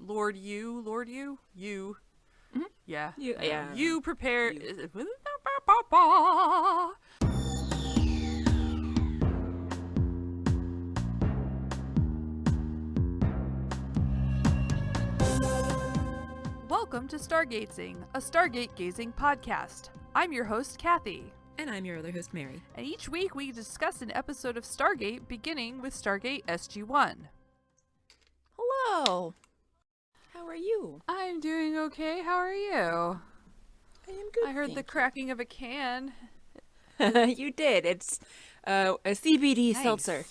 Lord you. Mm-hmm. Yeah. Yeah. You prepare. You. Welcome to Stargatezing, a Stargate-gazing podcast. I'm your host, Kathy. And I'm your other host, Mary. And each week we discuss an episode of Stargate, beginning with Stargate SG-1. Hello. How are you? I'm doing okay. How are you? I am good. I heard the cracking of a can. You did. It's a CBD Nice. seltzer.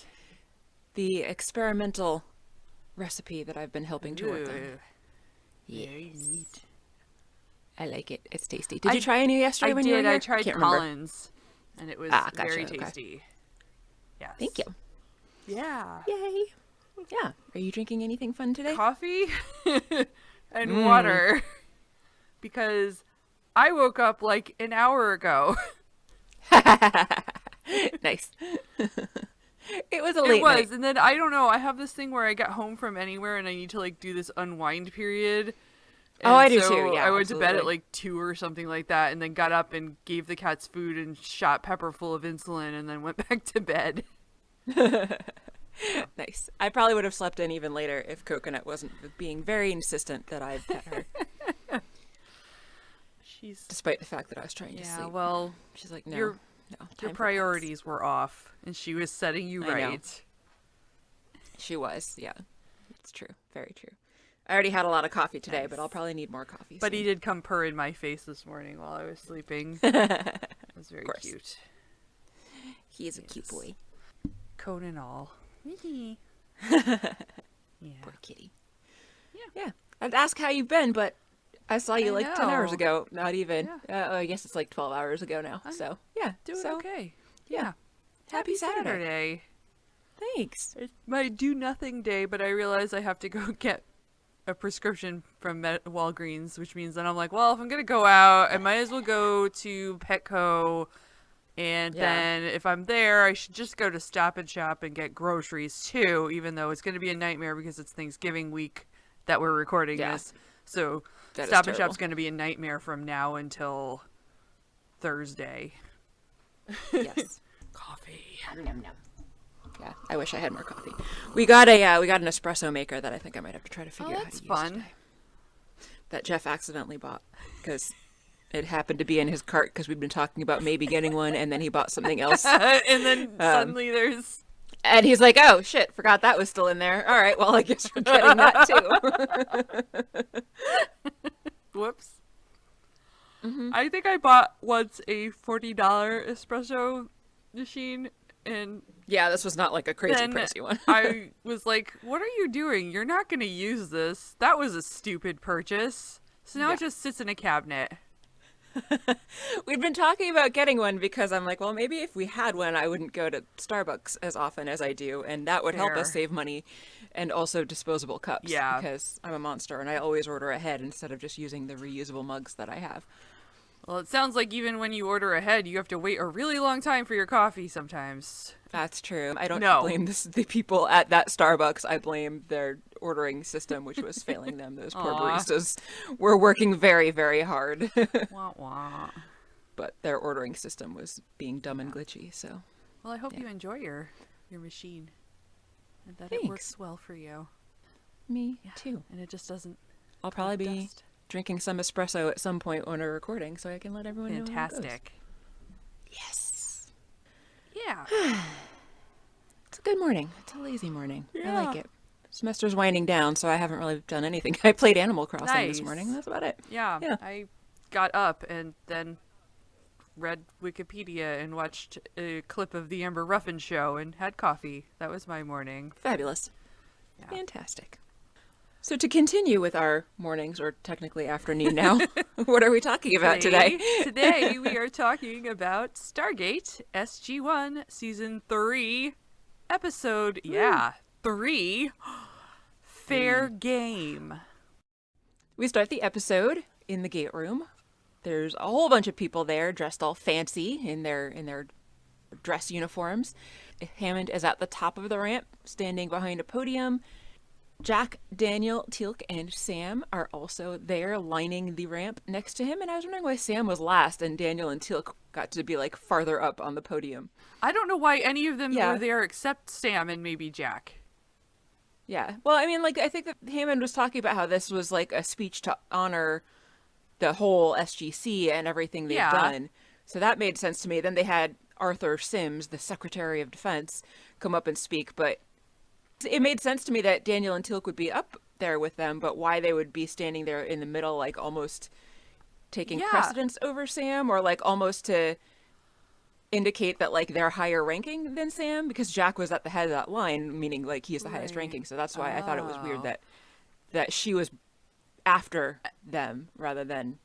The experimental recipe that I've been helping to work on. Very neat. I like it. It's tasty. Did you try any yesterday when you were here? I tried Can't remember. Collins, and it was Gotcha, very okay. tasty. Yes. Thank you. Yeah. Yay. Yeah. Are you drinking anything fun today? Coffee and water, because I woke up like an hour ago. Nice. It was a late night. And then I don't know. I have this thing where I get home from anywhere and I need to like do this unwind period. And I do so too. Yeah, I went to bed at absolutely. like 2 or something like that, and then got up and gave the cats food and shot Pepper full of insulin, and then went back to bed. Nice. I probably would have slept in even later if Coconut wasn't being very insistent that I pet her, She's despite the fact that I was trying to yeah. sleep. Well, She's like, no, your time your for priorities were off, and she was setting you I know. right. She was, yeah. It's true. Very true. I already had a lot of coffee today, Nice. but I'll probably need more coffee But soon. he did come purr in my face this morning while I was sleeping. It was very course. cute. He is a cute Yes. boy. Cone and all. Yeah. Poor kitty. Yeah. Yeah. I'd ask how you've been, but I saw you I like 10 hours know. ago. Not even. Yeah. I guess it's like 12 hours ago now. So, yeah. Doing so, okay. yeah. Happy Saturday. Thanks. It's my do nothing day, but I realize I have to go get a prescription from Walgreens, which means that I'm like, well, if I'm going to go out, I might as well go to Petco. And Yeah. then if I'm there, I should just go to Stop and Shop and get groceries too, even though it's going to be a nightmare because it's Thanksgiving week that we're recording Yeah. this. So That is Stop and terrible. Shop's going to be a nightmare from now until Thursday. Yes. Coffee. Yeah, I wish I had more coffee. We got an espresso maker that I think I might have to try to figure out how that's to use fun. today. That Jeff accidentally bought because it happened to be in his cart because we'd been talking about maybe getting one, and then he bought something else. And then suddenly there's... And he's like, "Oh shit, forgot that was still in there. All right, well I guess we're getting that too." Whoops. Mm-hmm. I think I bought once a $40 espresso machine, and Yeah, this was not like a crazy then pricey one. I was like, what are you doing? You're not going to use this. That was a stupid purchase. So now Yeah. it just sits in a cabinet. We've been talking about getting one because I'm like, well, maybe if we had one, I wouldn't go to Starbucks as often as I do, and that would help us Fair. save money, and also disposable cups. Yeah. Because I'm a monster and I always order ahead instead of just using the reusable mugs that I have. Well, it sounds like even when you order ahead, you have to wait a really long time for your coffee sometimes. That's true. I don't No. blame the people at that Starbucks. I blame their ordering system, which was failing them. Those poor Aw. baristas were working very, very hard, Wah, wah. but their ordering system was being dumb and glitchy. So Well, I hope Yeah. you enjoy your machine and that it Thanks. works well for you. me too. And it just doesn't I'll probably be dust. drinking some espresso at some point when we're recording, so I can let everyone know. how it goes. Fantastic. Yes. Yeah. It's a good morning. It's a lazy morning. I Yeah. like it. Semester's winding down, so I haven't really done anything. I played Animal Crossing this Nice. morning. That's about it. Yeah. Yeah. I got up and then read Wikipedia and watched a clip of the Amber Ruffin show and had coffee. That was my morning. Fabulous. Yeah. Fantastic. So to continue with our mornings, or technically afternoon now, what are we talking about today? Today we are talking about Stargate SG-1 Season 3, Episode, 3, Fair Game. We start the episode in the gate room. There's a whole bunch of people there dressed all fancy in their dress uniforms. Hammond is at the top of the ramp, standing behind a podium. Jack, Daniel, Teal'c, and Sam are also there lining the ramp next to him. And I was wondering why Sam was last and Daniel and Teal'c got to be like farther up on the podium. I don't know why any of them were there except Sam and maybe Jack. Yeah. Well, I mean, like, I think that Hammond was talking about how this was like a speech to honor the whole SGC and everything they've done. So that made sense to me. Then they had Arthur Sims, the Secretary of Defense, come up and speak. But it made sense to me that Daniel and Teal'c would be up there with them, but why they would be standing there in the middle, like almost taking precedence over Sam, or like almost to indicate that like they're higher ranking than Sam, because Jack was at the head of that line, meaning like he's the highest ranking. So that's why I thought it was weird that she was after them rather than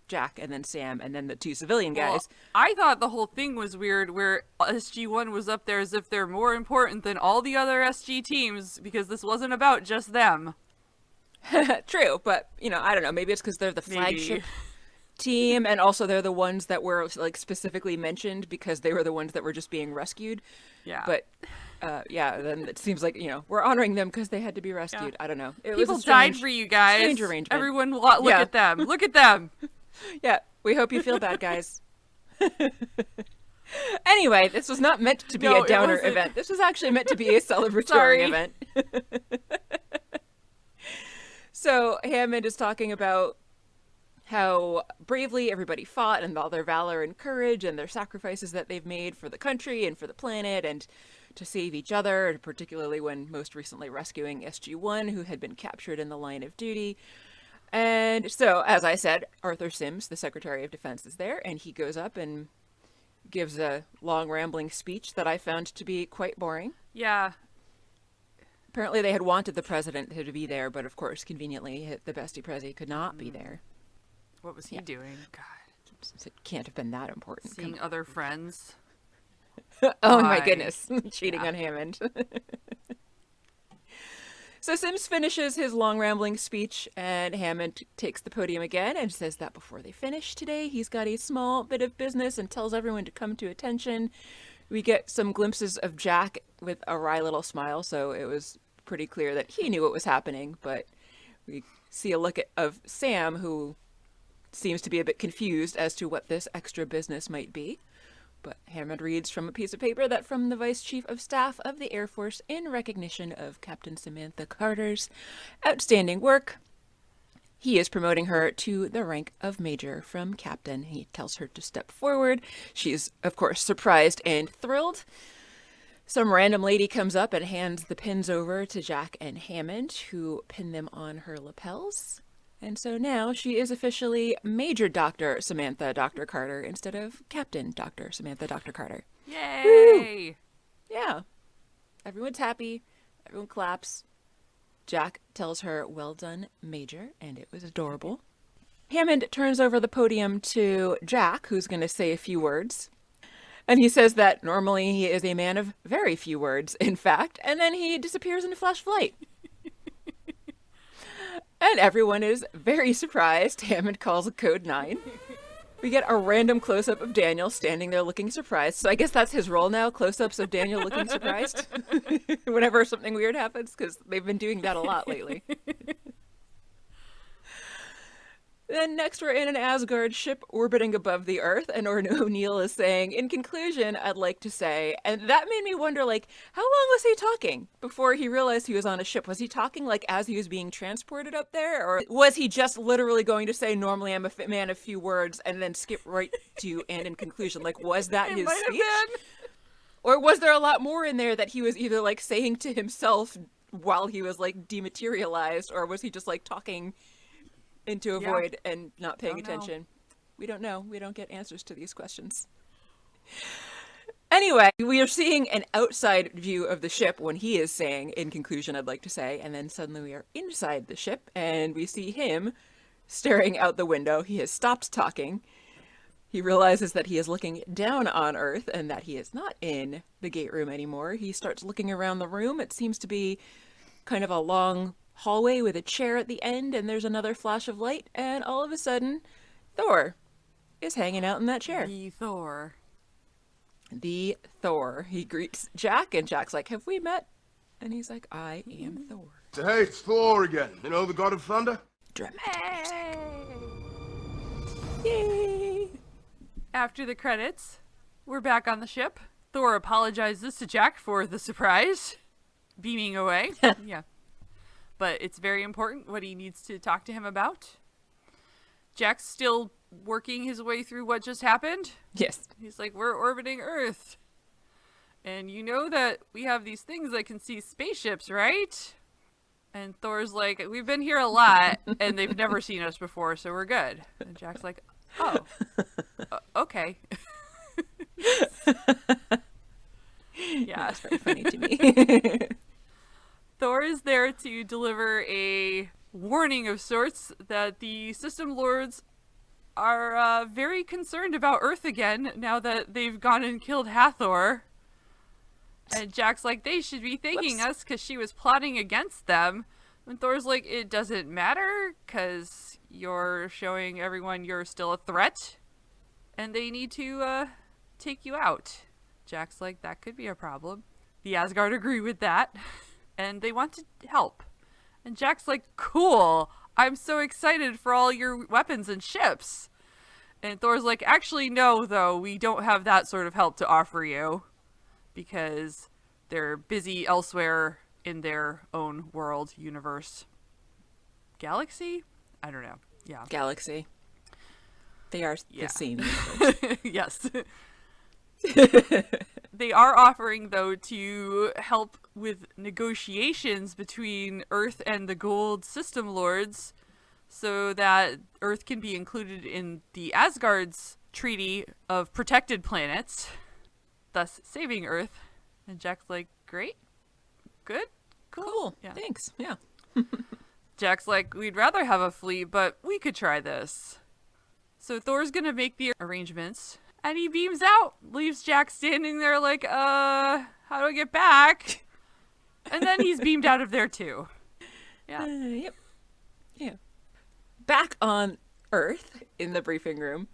Jack and then Sam and then the two civilian guys. Well, I thought the whole thing was weird where SG-1 was up there as if they're more important than all the other SG teams because this wasn't about just them. True, but you know, I don't know, maybe it's because they're the flagship team, and also they're the ones that were like specifically mentioned because they were the ones that were just being rescued. Yeah. But then it seems like, you know, we're honoring them because they had to be rescued. I don't know. People died for you guys. Strange arrangement. Everyone, look at them. Look at them. Yeah, we hope you feel bad, guys. Anyway, this was not meant to be a downer event. This was actually meant to be a celebratory event. So Hammond is talking about how bravely everybody fought and all their valor and courage and their sacrifices that they've made for the country and for the planet and to save each other, particularly when most recently rescuing SG-1, who had been captured in the line of duty. And so, as I said, Arthur Sims, the Secretary of Defense, is there, and he goes up and gives a long, rambling speech that I found to be quite boring. Yeah. Apparently they had wanted the president to be there, but of course, conveniently, the bestie prezi could not be there. What was he doing? God. It can't have been that important. Seeing other friends. Oh my goodness. Cheating on Hammond. So Sims finishes his long rambling speech, and Hammond takes the podium again and says that before they finish today, he's got a small bit of business and tells everyone to come to attention. We get some glimpses of Jack with a wry little smile, so it was pretty clear that he knew what was happening, but we see a look of Sam, who seems to be a bit confused as to what this extra business might be. But Hammond reads from a piece of paper that from the Vice Chief of Staff of the Air Force in recognition of Captain Samantha Carter's outstanding work, he is promoting her to the rank of Major from Captain. He tells her to step forward. She's, of course, surprised and thrilled. Some random lady comes up and hands the pins over to Jack and Hammond, who pin them on her lapels. And so now she is officially Major Dr. Samantha Dr. Carter instead of Captain Dr. Samantha Dr. Carter. Yay! Woo! Yeah. Everyone's happy. Everyone claps. Jack tells her, "Well done, Major," and it was adorable. Hammond turns over the podium to Jack, who's going to say a few words. And he says that normally he is a man of very few words, in fact, and then he disappears in a flash of light. And everyone is very surprised. Hammond calls a code 9. We get a random close-up of Daniel standing there looking surprised. So I guess that's his role now, close-ups of Daniel looking surprised. Whenever something weird happens, because they've been doing that a lot lately. Then next we're in an Asgard ship orbiting above the Earth, and O'Neill is saying, "In conclusion, I'd like to say," and that made me wonder, like, how long was he talking before he realized he was on a ship? Was he talking, like, as he was being transported up there? Or was he just literally going to say, "Normally I'm a man of few words," and then skip right to, "and in conclusion"? Like, was that his speech? Or was there a lot more in there that he was either, like, saying to himself while he was, like, dematerialized, or was he just, like, talking into a void and not paying attention? We don't know. We don't get answers to these questions. Anyway, we are seeing an outside view of the ship when he is saying, "In conclusion, I'd like to say," and then suddenly we are inside the ship and we see him staring out the window. He has stopped talking. He realizes that he is looking down on Earth and that he is not in the gate room anymore. He starts looking around the room. It seems to be kind of a long hallway with a chair at the end, and there's another flash of light, and all of a sudden Thor is hanging out in that chair. The Thor. The Thor. He greets Jack, and Jack's like, "Have we met?" And he's like, "I am Thor." So, hey, it's Thor again. You know, the god of thunder? Dramatic. Hey! Yay! After the credits, we're back on the ship. Thor apologizes to Jack for the surprise, beaming away. Yeah. But it's very important what he needs to talk to him about. Jack's still working his way through what just happened. Yes. He's like, we're orbiting Earth. And you know that we have these things that can see spaceships, right? And Thor's like, we've been here a lot, and they've never seen us before, so we're good. And Jack's like, oh, okay. Yeah. That's very funny to me. Thor is there to deliver a warning of sorts that the System Lords are very concerned about Earth again now that they've gone and killed Hathor. And Jack's like, they should be thanking us because she was plotting against them. And Thor's like, it doesn't matter because you're showing everyone you're still a threat. And they need to take you out. Jack's like, that could be a problem. The Asgard agree with that. And they want to help. And Jack's like, cool. I'm so excited for all your weapons and ships. And Thor's like, actually, no, though. We don't have that sort of help to offer you. Because they're busy elsewhere in their own world, universe, galaxy? I don't know. Yeah. Galaxy. They are the same. Yes. They are offering, though, to help with negotiations between Earth and the Goa'uld System Lords so that Earth can be included in the Asgard's Treaty of Protected Planets, thus saving Earth. And Jack's like, great, good, Cool. Yeah. Thanks. Yeah. Jack's like, we'd rather have a fleet, but we could try this. So Thor's gonna make the arrangements, and he beams out, leaves Jack standing there like, how do I get back? And then he's beamed out of there too. Yeah. Yep. Yeah. Back on Earth, in the briefing room,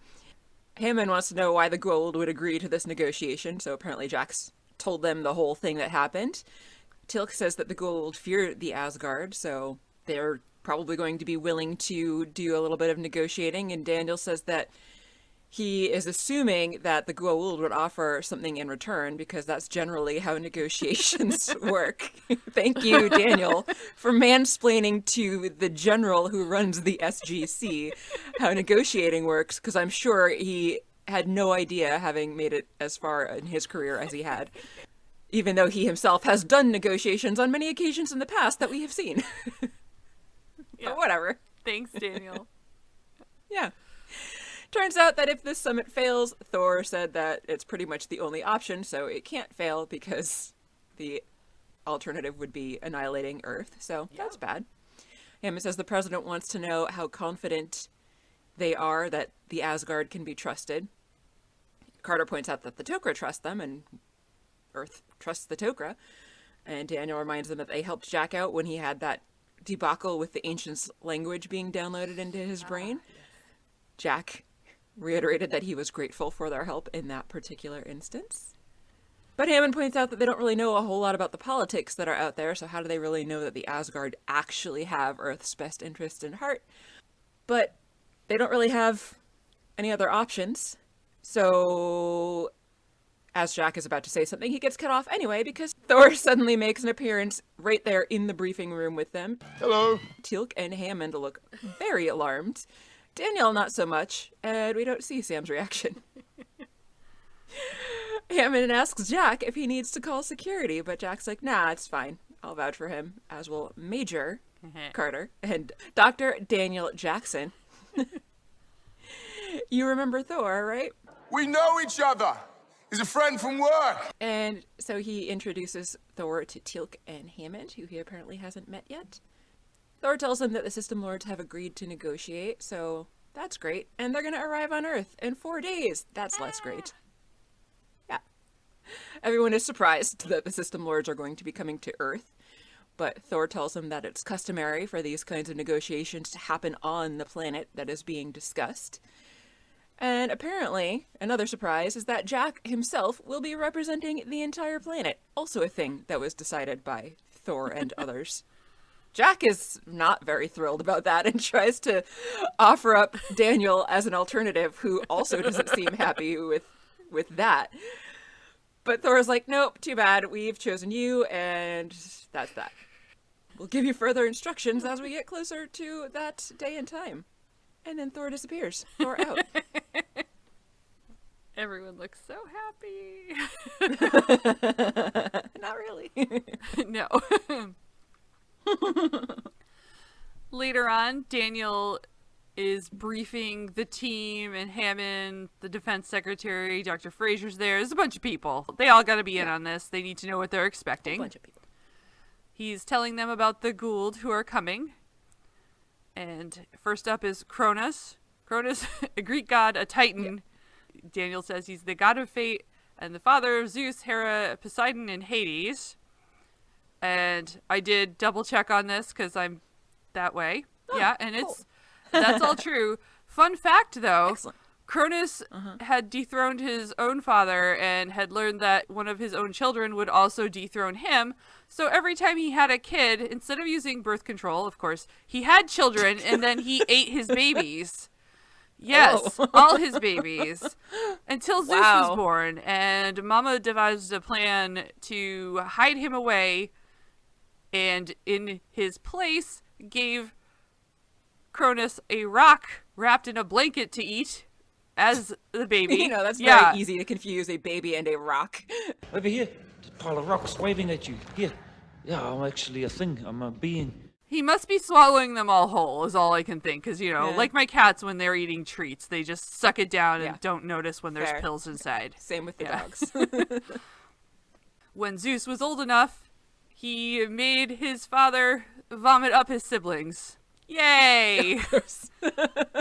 Hammond wants to know why the Goa'uld would agree to this negotiation, so apparently Jack's told them the whole thing that happened. Teal'c says that the Goa'uld fear the Asgard, so they're probably going to be willing to do a little bit of negotiating, and Daniel says that he is assuming that the Goa'uld would offer something in return, because that's generally how negotiations work. Thank you, Daniel, for mansplaining to the general who runs the SGC how negotiating works, because I'm sure he had no idea, having made it as far in his career as he had, even though he himself has done negotiations on many occasions in the past that we have seen. Yeah. But whatever. Thanks, Daniel. Yeah. Turns out that if this summit fails, Thor said that it's pretty much the only option, so it can't fail because the alternative would be annihilating Earth. So that's bad. Hammond says the president wants to know how confident they are that the Asgard can be trusted. Carter points out that the Tok'ra trust them, and Earth trusts the Tok'ra. And Daniel reminds them that they helped Jack out when he had that debacle with the Ancients' language being downloaded into his brain. Yes. Jack reiterated that he was grateful for their help in that particular instance. But Hammond points out that they don't really know a whole lot about the politics that are out there, so how do they really know that the Asgard actually have Earth's best interest in heart? But they don't really have any other options. So as Jack is about to say something, he gets cut off anyway because Thor suddenly makes an appearance right there in the briefing room with them. Hello. Teal'c and Hammond look very alarmed. Daniel, not so much, and we don't see Sam's reaction. Hammond asks Jack if he needs to call security, but Jack's like, nah, it's fine. I'll vouch for him, as will Major Carter and Dr. Daniel Jackson. You remember Thor, right? We know each other. He's a friend from work. And so he introduces Thor to Teal'c and Hammond, who he apparently hasn't met yet. Thor tells them that the System Lords have agreed to negotiate, so that's great. And they're going to arrive on Earth in 4 days. That's less great. Yeah. Everyone is surprised that the System Lords are going to be coming to Earth, but Thor tells them that it's customary for these kinds of negotiations to happen on the planet that is being discussed. And apparently, another surprise is that Jack himself will be representing the entire planet. Also a thing that was decided by Thor and others. Jack is not very thrilled about that and tries to offer up Daniel as an alternative, who also doesn't seem happy with that. But Thor's like, nope, too bad. We've chosen you, and that's that. We'll give you further instructions as we get closer to that day and time. And then Thor disappears. Thor out. Everyone looks so happy. Not really. No. Later on, Daniel is briefing the team, and Hammond, the defense secretary, Dr. Fraser's there. There's a bunch of people. They all got to be in on this. They need to know what they're expecting. A bunch of people. He's telling them about the Goa'uld who are coming. And first up is Cronus. Cronus, a Greek god, a Titan. Yeah. Daniel says he's the god of fate and the father of Zeus, Hera, Poseidon, and Hades. And I did double check on this because I'm that way. Oh, yeah, and cool. That's all true. Fun fact, though, Excellent. Cronus had dethroned his own father and had learned that one of his own children would also dethrone him. So every time he had a kid, instead of using birth control, of course, he had children and then he ate his babies. Yes, all his babies. Until Zeus was born. And Mama devised a plan to hide him away, and in his place gave Cronus a rock wrapped in a blanket to eat as the baby. You know, that's very easy to confuse a baby and a rock. Over here, there's a pile of rocks waving at you. Here. Yeah, I'm actually a thing. I'm a being. He must be swallowing them all whole, is all I can think. Because, you know, like my cats when they're eating treats, they just suck it down and don't notice when there's pills inside. Same with the dogs. When Zeus was old enough, he made his father vomit up his siblings. Yay!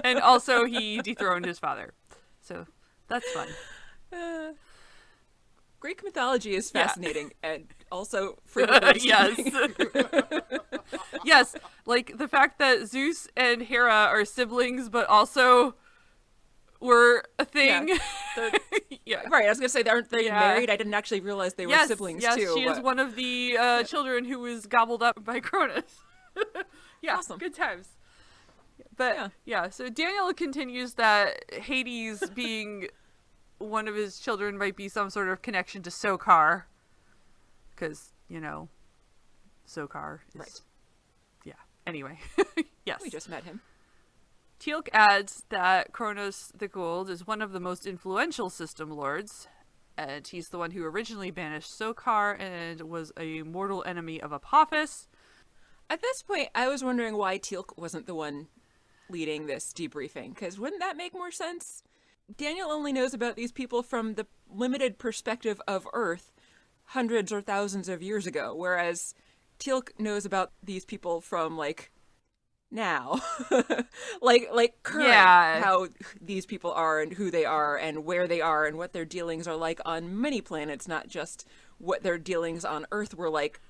And also he dethroned his father. So that's fun. Greek mythology is fascinating and also frequently yes. Yes, like the fact that Zeus and Hera are siblings but also were a thing. Yeah. Right, I was going to say, aren't they married? I didn't actually realize they were siblings too. Yes, she is one of the children who was gobbled up by Cronus. Yeah, awesome. Good times. But so Daniel continues that Hades being one of his children might be some sort of connection to Sokar. Because, you know, Sokar is... Right. Yeah. Anyway. Yes. We just met him. Teal'c adds that Kronos the Goa'uld is one of the most influential system lords, and he's the one who originally banished Sokar and was a mortal enemy of Apophis. At this point, I was wondering why Teal'c wasn't the one leading this debriefing, because wouldn't that make more sense? Daniel only knows about these people from the limited perspective of Earth hundreds or thousands of years ago, whereas Teal'c knows about these people from, like, now. like current, how these people are and who they are and where they are and what their dealings are like on many planets, not just what their dealings on Earth were like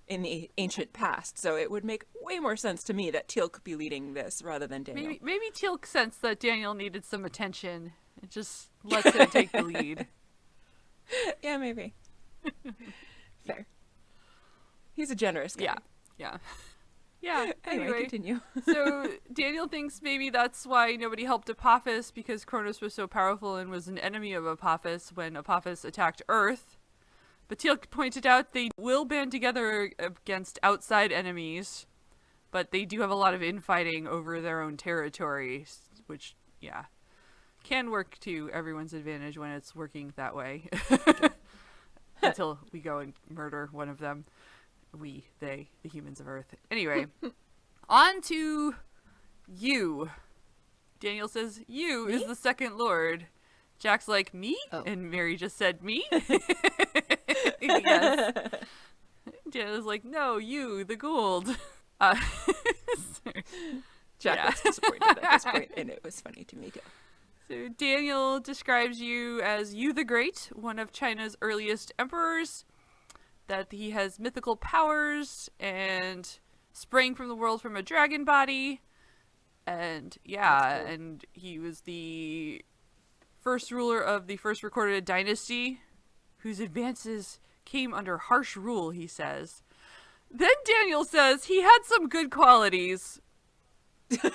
in the ancient past. So it would make way more sense to me that Teal'c be leading this rather than Daniel. Maybe Teal'c sensed that Daniel needed some attention and just lets him take the lead. Yeah, maybe. Fair. He's a generous guy. Yeah. Anyway, continue. So Daniel thinks maybe that's why nobody helped Apophis, because Kronos was so powerful and was an enemy of Apophis when Apophis attacked Earth. But Teal'c pointed out they will band together against outside enemies, but they do have a lot of infighting over their own territory, which, can work to everyone's advantage when it's working that way. Until we go and murder one of them. They, the humans of Earth. Anyway, on to you. Daniel says, you is the second lord. Jack's like, me? Oh. And Mary just said, me? Yes. Daniel's like, no, you, the Goa'uld. Jack was disappointed at this point, and it was funny to me too. So Daniel describes you as you the Great, one of China's earliest emperors, that he has mythical powers and sprang from the world from a dragon body. And cool. And he was the first ruler of the first recorded dynasty, whose advances came under harsh rule, he says. Then Daniel says he had some good qualities,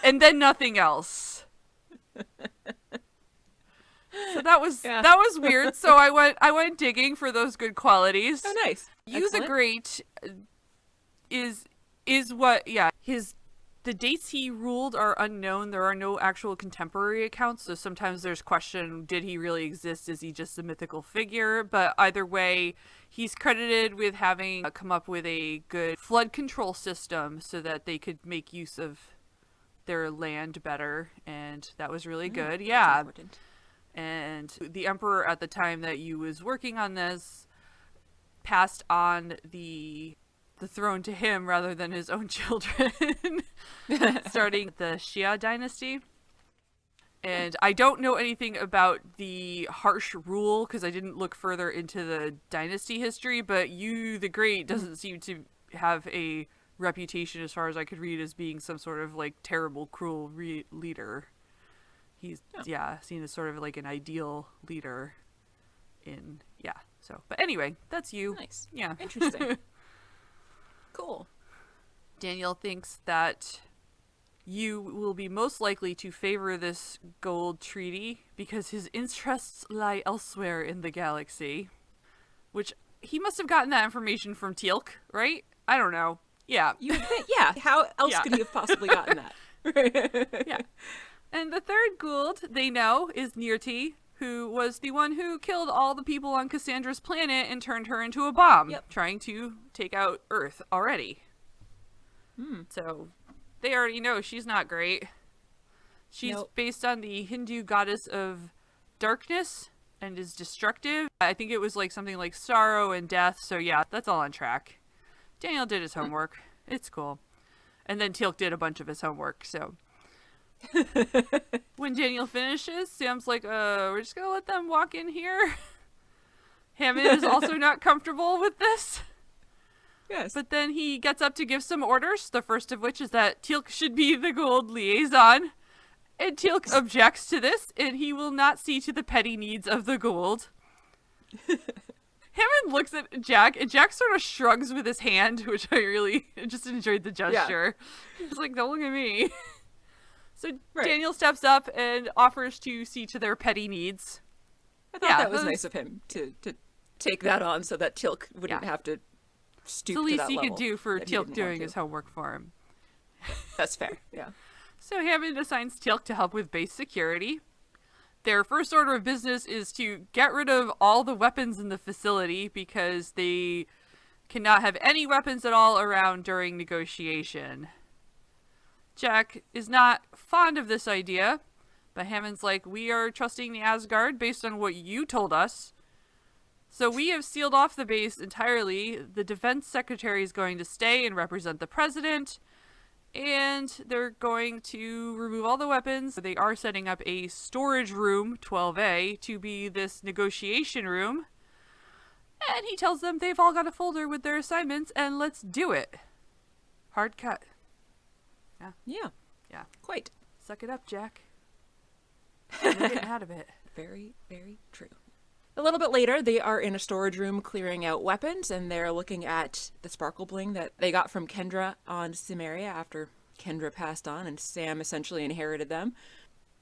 and then nothing else. So that was weird. So I went digging for those good qualities. Oh, nice. You the Excellent. Great is what the dates he ruled are unknown. There are no actual contemporary accounts, so sometimes there's question, did he really exist? Is he just a mythical figure? But either way, he's credited with having come up with a good flood control system so that they could make use of their land better, and that was really good. That's Yeah. important. And the emperor at the time that you was working on this passed on the throne to him rather than his own children, starting the Xia dynasty. And I don't know anything about the harsh rule because I didn't look further into the dynasty history, but you the Great doesn't seem to have a reputation, as far as I could read, as being some sort of like terrible, cruel leader. He's seen as sort of like an ideal leader but anyway, that's you. Nice. Yeah. Interesting. Cool. Daniel thinks that you will be most likely to favor this Goa'uld treaty because his interests lie elsewhere in the galaxy, which he must have gotten that information from Teal'c, right? I don't know. Yeah. You think, yeah. How else could he have possibly gotten that? Yeah. And the third Goa'uld they know is Nirti, who was the one who killed all the people on Cassandra's planet and turned her into a bomb, trying to take out Earth already. So they already know she's not great. She's based on the Hindu goddess of darkness and is destructive. I think it was like something like sorrow and death. So yeah, that's all on track. Daniel did his homework. It's cool. And then Teal'c did a bunch of his homework, so... When Daniel finishes, Sam's like, we're just gonna let them walk in here. Hammond is also not comfortable with this. Yes. But then he gets up to give some orders, the first of which is that Teal'c should be the Goa'uld liaison. And Teal'c objects to this, and he will not see to the petty needs of the Goa'uld. Hammond looks at Jack, and Jack sort of shrugs with his hand, which I really just enjoyed the gesture. He's like, don't look at me. So Daniel steps up and offers to see to their petty needs. I thought that was nice of him to take that on so that Teal'c wouldn't have to stoop It's the to least that he level could do for that he Teal'c didn't doing want his to. homework for him. That's fair, yeah. So Hammond assigns Teal'c to help with base security. Their first order of business is to get rid of all the weapons in the facility because they cannot have any weapons at all around during negotiation. Jack is not fond of this idea, but Hammond's like, we are trusting the Asgard based on what you told us. So we have sealed off the base entirely. The defense secretary is going to stay and represent the president, and they're going to remove all the weapons. They are setting up a storage room, 12A, to be this negotiation room. And he tells them they've all got a folder with their assignments, and let's do it. Hard cut. Yeah. Yeah. Quite. Suck it up, Jack. You're getting out of it. Very, very true. A little bit later, they are in a storage room clearing out weapons, and they're looking at the sparkle bling that they got from Kendra on Cimmeria after Kendra passed on, and Sam essentially inherited them.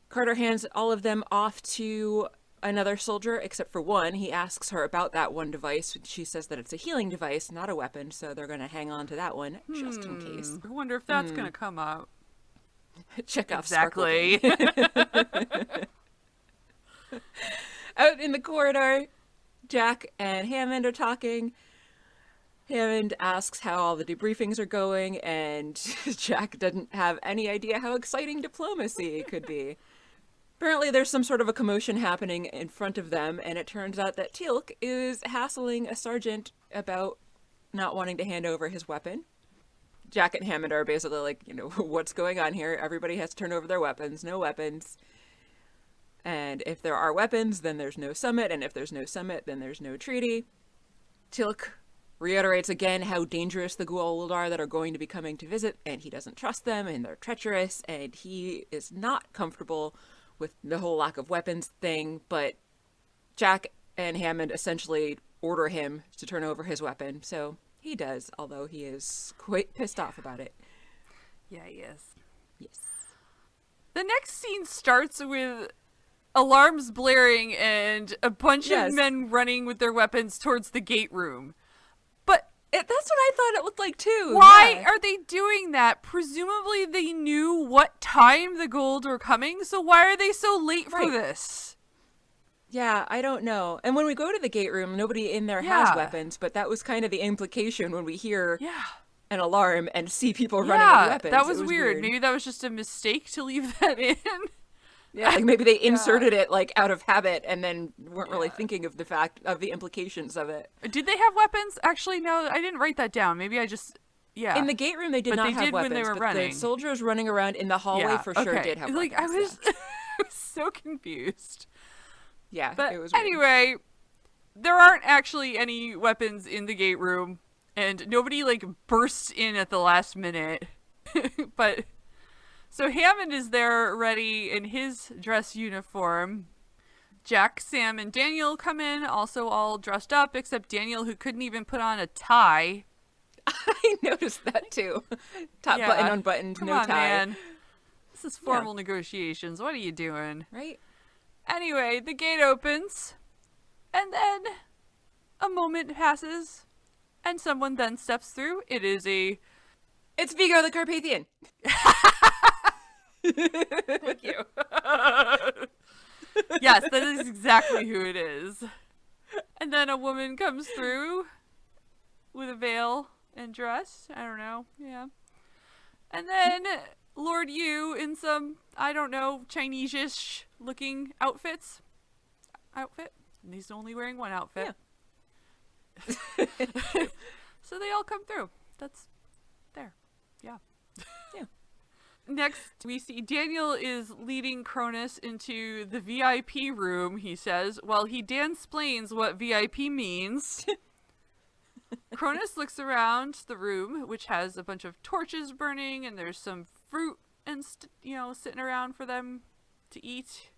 Carter hands all of them off to another soldier, except for one. He asks her about that one device. She says that it's a healing device, not a weapon, so they're going to hang on to that one just in case. I wonder if that's going to come up. Chekhov Exactly. Out in the corridor, Jack and Hammond are talking. Hammond asks how all the debriefings are going, and Jack doesn't have any idea how exciting diplomacy could be. Apparently there's some sort of a commotion happening in front of them, and it turns out that Teal'c is hassling a sergeant about not wanting to hand over his weapon. Jack and Hammond are basically like, what's going on here? Everybody has to turn over their weapons. No weapons. And if there are weapons, then there's no summit, and if there's no summit, then there's no treaty. Teal'c reiterates again how dangerous the Goa'uld are that are going to be coming to visit, and he doesn't trust them, and they're treacherous, and he is not comfortable with the whole lack of weapons thing, but Jack and Hammond essentially order him to turn over his weapon, so He does, although he is quite pissed off about it. Yeah, he is. Yes. The next scene starts with alarms blaring and a bunch of men running with their weapons towards the gate room. But that's what I thought it looked like too. Why are they doing that? Presumably they knew what time the Goa'uld were coming, so why are they so late for this? Yeah, I don't know. And when we go to the gate room, nobody in there has weapons, but that was kind of the implication when we hear an alarm and see people running with weapons. That was weird. Maybe that was just a mistake to leave that in. Yeah, like maybe they inserted it like out of habit and then weren't really thinking of the fact of the implications of it. Did they have weapons? Actually, no, I didn't write that down. Maybe I just in the gate room they did not have weapons. When they were running. The soldiers running around in the hallway for sure did have weapons. I was so confused. Yeah, but it was weird. Anyway, there aren't actually any weapons in the gate room, and nobody like bursts in at the last minute. But so Hammond is there ready in his dress uniform. Jack, Sam, and Daniel come in, also all dressed up, except Daniel, who couldn't even put on a tie. I noticed that too. Top button unbuttoned, no on, tie. Man. This is formal negotiations. What are you doing? Right? Anyway, the gate opens, and then a moment passes, and someone then steps through. It's Vigo the Carpathian. Thank you. Yes, that is exactly who it is. And then a woman comes through with a veil and dress. I don't know. Yeah. And then Lord Yu in some, I don't know, Chinese-ish looking outfit. And he's only wearing one outfit. Yeah. So they all come through. That's there. Yeah. Yeah. Next, we see Daniel is leading Cronus into the VIP room, he says, while he Dan-splains what VIP means. Cronus looks around the room, which has a bunch of torches burning, and there's some fruit and, sitting around for them to eat.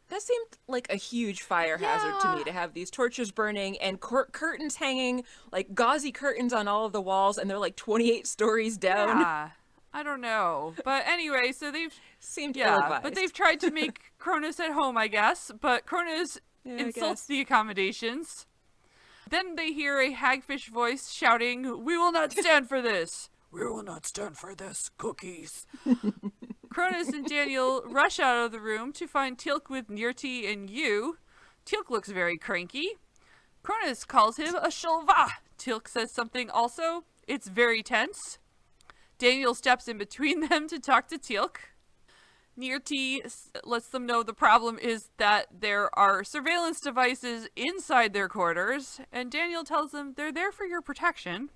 That seemed like a huge fire hazard to me, to have these torches burning and curtains hanging, like gauzy curtains on all of the walls, and they're like 28 stories down. Yeah, I don't know. But anyway, so they've... Seemed ill-advised. But they've tried to make Cronus at home, I guess. But Cronus insults the accommodations. Then they hear a hagfish voice shouting, "We will not stand for this! We will not stand for this! Cookies!" Cronus and Daniel rush out of the room to find Teal'c with Nirti and Yu. Teal'c looks very cranky. Cronus calls him a Shulva. Teal'c says something also. It's very tense. Daniel steps in between them to talk to Teal'c. Nirti lets them know the problem is that there are surveillance devices inside their quarters, and Daniel tells them they're there for your protection.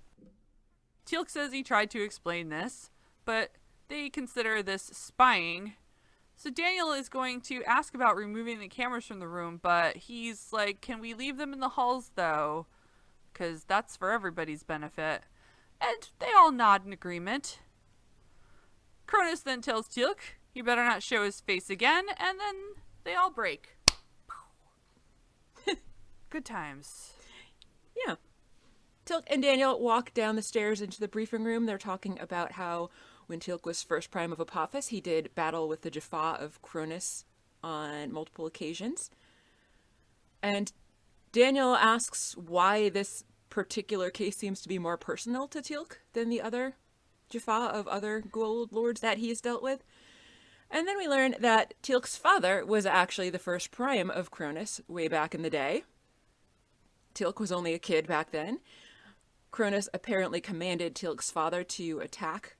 Teal'c says he tried to explain this, but they consider this spying. So Daniel is going to ask about removing the cameras from the room, but he's like, can we leave them in the halls though? Because that's for everybody's benefit. And they all nod in agreement. Cronus then tells Teal'c he better not show his face again, and then they all break. Good times. Yeah. Teal'c and Daniel walk down the stairs into the briefing room. They're talking about how when Teal'c was first Prime of Apophis, he did battle with the Jaffa of Cronus on multiple occasions. And Daniel asks why this particular case seems to be more personal to Teal'c than the other Jaffa of other Goa'uld lords that he's dealt with. And then we learn that Teal'c's father was actually the first Prime of Cronus way back in the day. Teal'c was only a kid back then. Cronus apparently commanded Teal'c's father to attack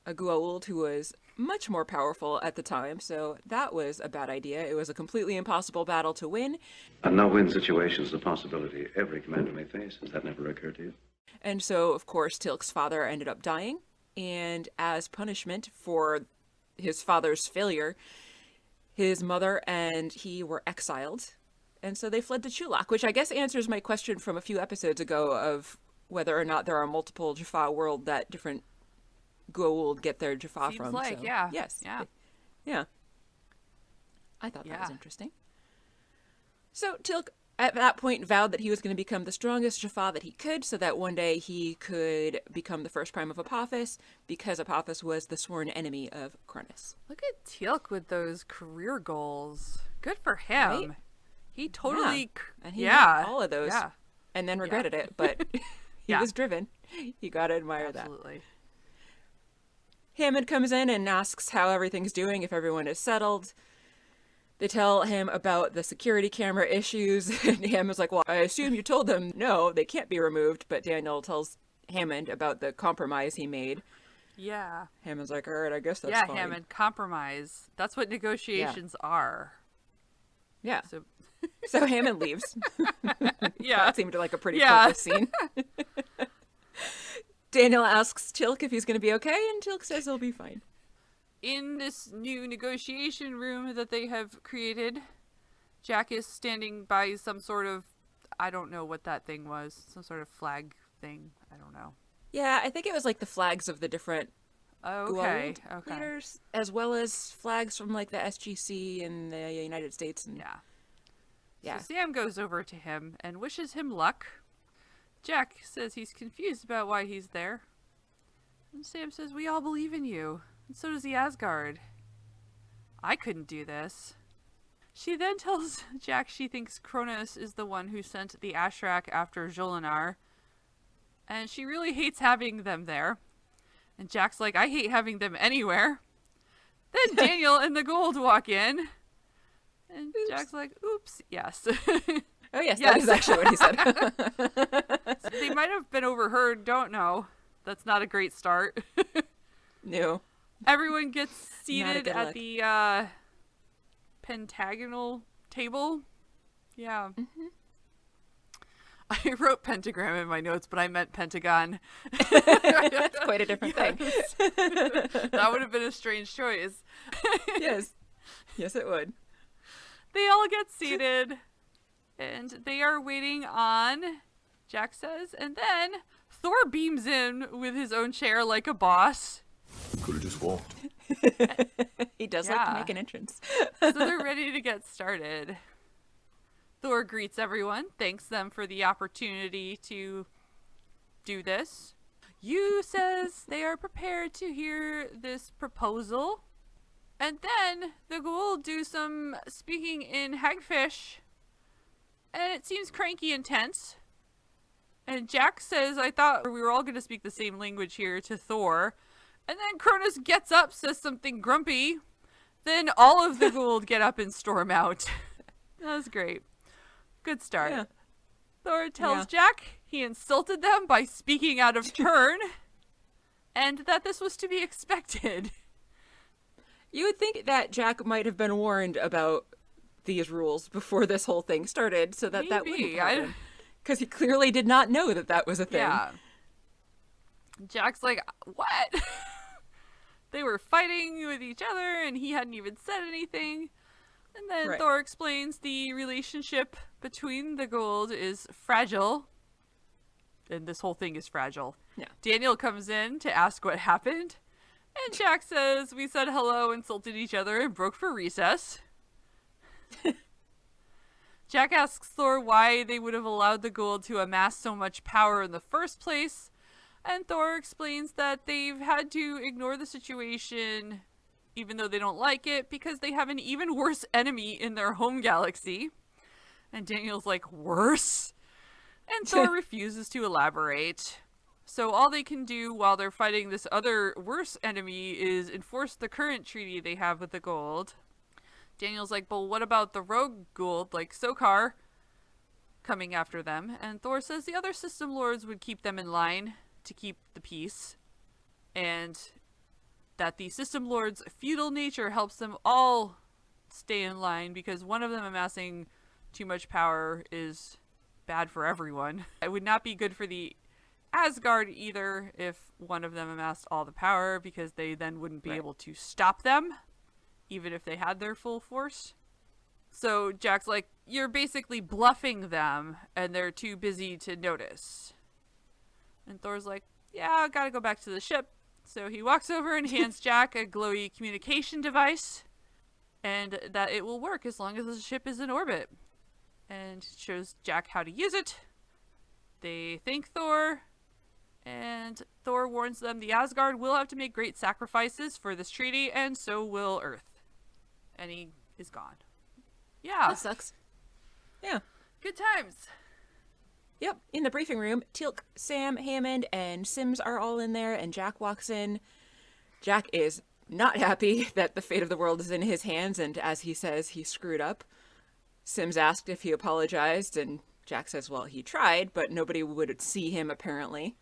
a Goa'uld who was much more powerful at the time, so that was a bad idea. It was a completely impossible battle to win. A no-win situation is a possibility every commander may face. Has that never occurred to you? And so, of course, Teal'c's father ended up dying, and as punishment for his father's failure, his mother and he were exiled, and so they fled to Chulak, which I guess answers my question from a few episodes ago of whether or not there are multiple Jaffa world that different Goa'uld get their Jaffa Seems from. like, so, yeah. Yes. Yeah. Yeah. I thought that was interesting. So Teal'c at that point vowed that he was going to become the strongest Jaffa that he could, so that one day he could become the first prime of Apophis, because Apophis was the sworn enemy of Cronus. Look at Teal'c with those career goals. Good for him. Right? He totally, And he yeah, had all of those, yeah, and then regretted it, but he Yeah. was driven. You got to admire that. absolutely. Hammond comes in and asks how everything's doing, if everyone is settled. They tell him about the security camera issues, and Hammond's like, well, I assume you told them no, they can't be removed, but Daniel tells Hammond about the compromise he made. Yeah. Hammond's like, all right, I guess that's Yeah, fine. Hammond, compromise. That's what negotiations are. Yeah. So, So Hammond leaves. yeah. That seemed like a pretty Yeah. pointless scene. Daniel asks Teal'c if he's going to be okay, and Teal'c says he'll be fine. In this new negotiation room that they have created, Jack is standing by some sort of, I don't know what that thing was, some sort of flag thing. I don't know. Yeah, I think it was like the flags of the different Oh, okay. Goa'uld Okay. leaders, as well as flags from like the SGC and the United States. And Yeah. yeah. So Sam goes over to him and wishes him luck. Jack says he's confused about why he's there. And Sam says, we all believe in you. And so does the Asgard. I couldn't do this. She then tells Jack she thinks Cronus is the one who sent the Ashrak after Jolinar. And she really hates having them there. And Jack's like, I hate having them anywhere. Then Daniel and the Goa'uld walk in. And Oops. Jack's like, oops, yes. Oh yes, Yes. that is actually what he said. They might have been overheard, don't know. That's not a great start. No. Everyone gets Not a seated good at look. the pentagonal table. Yeah. Mm-hmm. I wrote pentagram in my notes, but I meant pentagon. That's quite a different thing. That would have been a strange choice. Yes. Yes, it would. They all get seated, and they are waiting on, Jack says, and then Thor beams in with his own chair like a boss. Could have just walked. He does like to Yeah. make an entrance. So they're ready to get started. Thor greets everyone, thanks them for the opportunity to do this. Yu says they are prepared to hear this proposal. And then the Goa'uld do some speaking in Hagfish. And it seems cranky and tense. And Jack says, I thought we were all going to speak the same language here to Thor. And then Cronus gets up, says something grumpy. Then all of the Goa'uld get up and storm out. That was great. Good start. Yeah. Thor tells Yeah. Jack he insulted them by speaking out of turn. And that this was to be expected. You would think that Jack might have been warned about these rules before this whole thing started, so that that wouldn't Maybe. happen. Because he clearly did not know that that was a thing. Yeah. Jack's like, what? They were fighting with each other and he hadn't even said anything. And then Right. Thor explains the relationship between the Goa'uld is fragile. And this whole thing is fragile. Yeah. Daniel comes in to ask what happened. And Jack says, we said hello, insulted each other, and broke for recess. Jack asks Thor why they would have allowed the Goa'uld to amass so much power in the first place. And Thor explains that they've had to ignore the situation even though they don't like it because they have an even worse enemy in their home galaxy. And Daniel's like, worse? And Thor refuses to elaborate. So all they can do while they're fighting this other worse enemy is enforce the current treaty they have with the Goa'uld. Daniel's like, well, what about the rogue Goa'uld, like Sokar, coming after them? And Thor says the other system lords would keep them in line to keep the peace. And that the system lords' feudal nature helps them all stay in line because one of them amassing too much power is bad for everyone. It would not be good for the Asgard either if one of them amassed all the power because they then wouldn't be able to stop them even if they had their full force. So Jack's like, you're basically bluffing them and they're too busy to notice. And Thor's like, yeah, I gotta go back to the ship. So he walks over and hands Jack a glowy communication device and that it will work as long as the ship is in orbit. and shows Jack how to use it. They thank Thor, and Thor warns them the Asgard will have to make great sacrifices for this treaty, and so will Earth. And he is gone. Yeah. That sucks. Yeah. Good times. Yep. In the briefing room, Teal'c, Sam, Hammond, and Sims are all in there, and Jack walks in. Jack is not happy that the fate of the world is in his hands, and as he says, he screwed up. Sims asked if he apologized, and Jack says, well, he tried, but nobody would see him, apparently.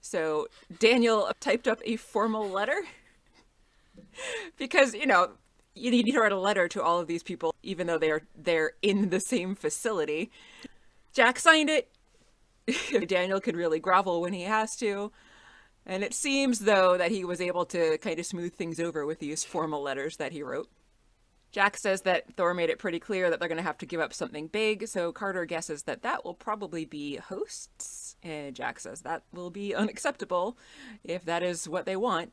So Daniel typed up a formal letter because, you need to write a letter to all of these people, even though they're in the same facility. Jack signed it. Daniel can really grovel when he has to. And it seems, though, that he was able to kind of smooth things over with these formal letters that he wrote. Jack says that Thor made it pretty clear that they're going to have to give up something big, so Carter guesses that will probably be hosts. And Jack says that will be unacceptable if that is what they want.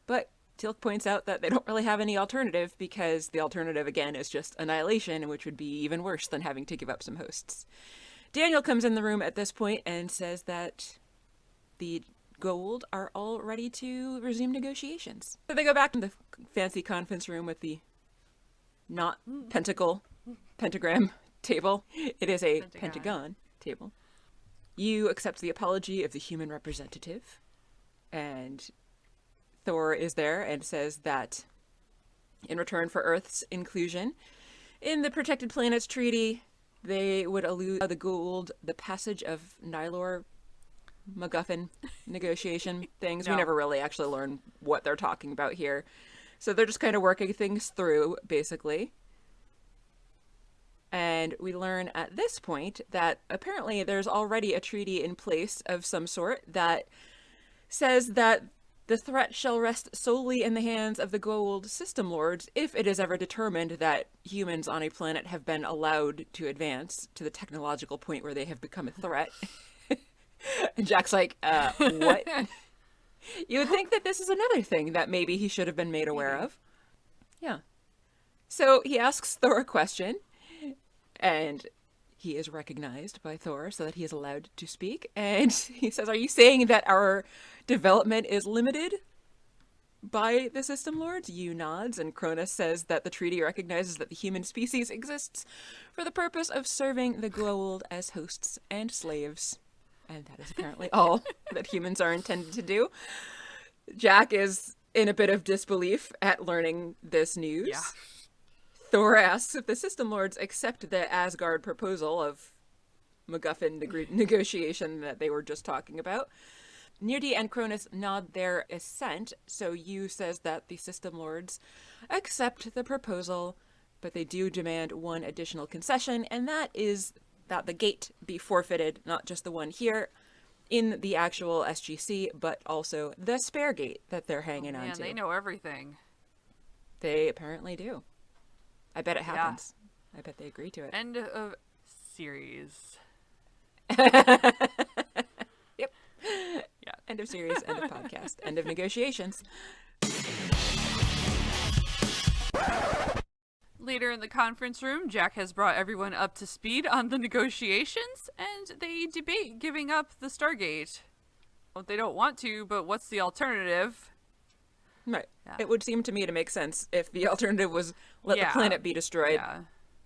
But Teal'c points out that they don't really have any alternative, because the alternative, again, is just annihilation, which would be even worse than having to give up some hosts. Daniel comes in the room at this point and says that the Goa'uld are all ready to resume negotiations. So they go back to the fancy conference room with the not pentagram table. It is a pentagon table. You accept the apology of the human representative, and Thor is there and says that in return for Earth's inclusion in the Protected Planets Treaty, they would allow the Goa'uld the passage of Nylor MacGuffin negotiation things. No. We never really actually learn what they're talking about here. So they're just kind of working things through, basically. And we learn at this point that apparently there's already a treaty in place of some sort that says that the threat shall rest solely in the hands of the Goa'uld system lords if it is ever determined that humans on a planet have been allowed to advance to the technological point where they have become a threat. And Jack's like, what? You would think that this is another thing that maybe he should have been made aware of. Yeah. So he asks Thor a question, and he is recognized by Thor so that he is allowed to speak. And he says, are you saying that our development is limited by the system lords? You nods, and Cronus says that the treaty recognizes that the human species exists for the purpose of serving the Goa'uld as hosts and slaves. And that is apparently all that humans are intended to do. Jack is in a bit of disbelief at learning this news. Yeah. Thor asks if the system lords accept the Asgard proposal of MacGuffin negotiation that they were just talking about. Nirdi and Cronus nod their assent, so Yu says that the system lords accept the proposal, but they do demand one additional concession, and that is that the gate be forfeited, not just the one here in the actual SGC, but also the spare gate that they're hanging on to. They know everything. They apparently do. I bet it happens. Yeah. I bet they agree to it. End of series. Yep. Yeah. End of series, end of podcast, end of negotiations. Later in the conference room, Jack has brought everyone up to speed on the negotiations, and they debate giving up the Stargate. Well, they don't want to, but what's the alternative? Right. Yeah. It would seem to me to make sense if the alternative was let the planet be destroyed. Yeah.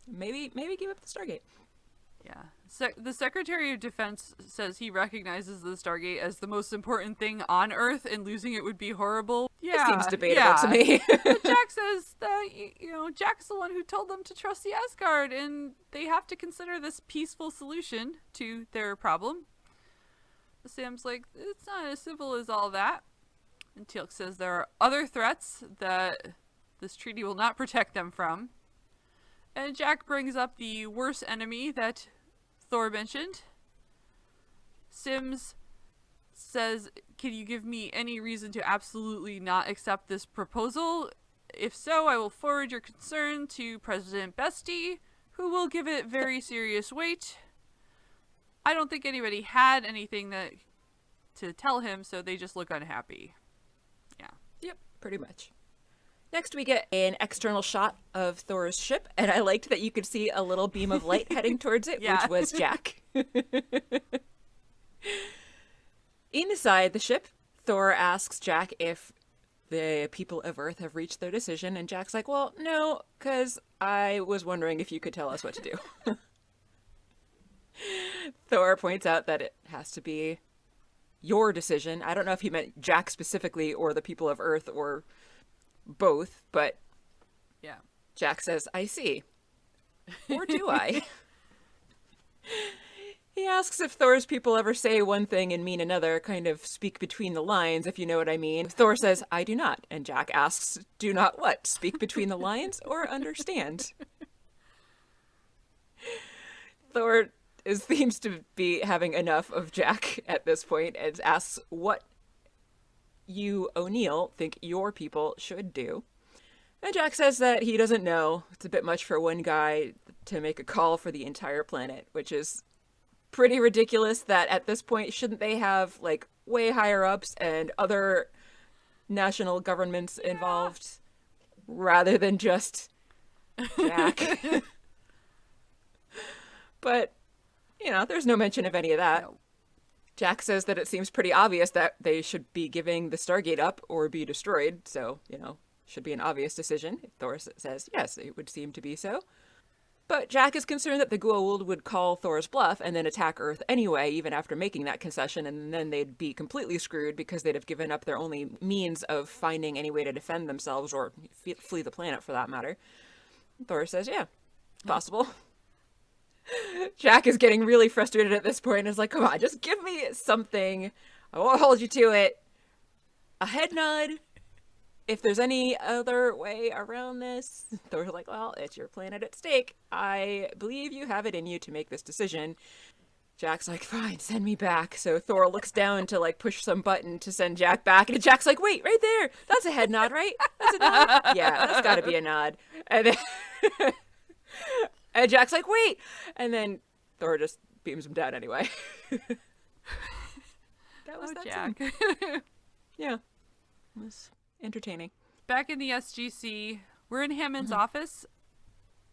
Maybe give up the Stargate. Yeah. The Secretary of Defense says he recognizes the Stargate as the most important thing on Earth, and losing it would be horrible. Yeah. It seems debatable to me. But Jack says that, Jack's the one who told them to trust the Asgard, and they have to consider this peaceful solution to their problem. Sam's like, it's not as simple as all that. And Teal'c says there are other threats that this treaty will not protect them from. And Jack brings up the worst enemy that Thor mentioned. Sims says, can you give me any reason to absolutely not accept this proposal? If so, I will forward your concern to President Bestie, who will give it very serious weight. I don't think anybody had anything to tell him, so they just look unhappy. Yeah. Yep, pretty much. Next, we get an external shot of Thor's ship, and I liked that you could see a little beam of light heading towards it, Yeah. which was Jack. Inside the ship, Thor asks Jack if the people of Earth have reached their decision, and Jack's like, well, no, because I was wondering if you could tell us what to do. Thor points out that it has to be your decision. I don't know if he meant Jack specifically or the people of Earth or both, but Yeah. Jack says, I see. Or do I? He asks if Thor's people ever say one thing and mean another, kind of speak between the lines, if you know what I mean. Thor says, I do not. And Jack asks, do not what? Speak between the lines or understand? Thor seems to be having enough of Jack at this point and asks what you, O'Neill, think your people should do. And Jack says that he doesn't know. It's a bit much for one guy to make a call for the entire planet, which is pretty ridiculous that at this point, shouldn't they have, like, way higher ups and other national governments involved rather than just Jack? But, you know, there's no mention of any of that. No. Jack says that it seems pretty obvious that they should be giving the Stargate up or be destroyed, so, you know, should be an obvious decision. Thor says, yes, it would seem to be so. But Jack is concerned that the Goa'uld would call Thor's bluff and then attack Earth anyway, even after making that concession, and then they'd be completely screwed because they'd have given up their only means of finding any way to defend themselves or flee the planet for that matter. Thor says, yeah, possible. Jack is getting really frustrated at this point and is like, come on, just give me something. I won't hold you to it. A head nod. If there's any other way around this. Thor's like, well, it's your planet at stake. I believe you have it in you to make this decision. Jack's like, fine, send me back. So Thor looks down to like push some button to send Jack back. And Jack's like, wait, right there. That's a head nod, right? That's a nod? Yeah, that's gotta be a nod. And then and Jack's like, wait! And then Thor just beams him down anyway. That was that Jack. scene. Yeah. It was entertaining. Back in the SGC, we're in Hammond's office.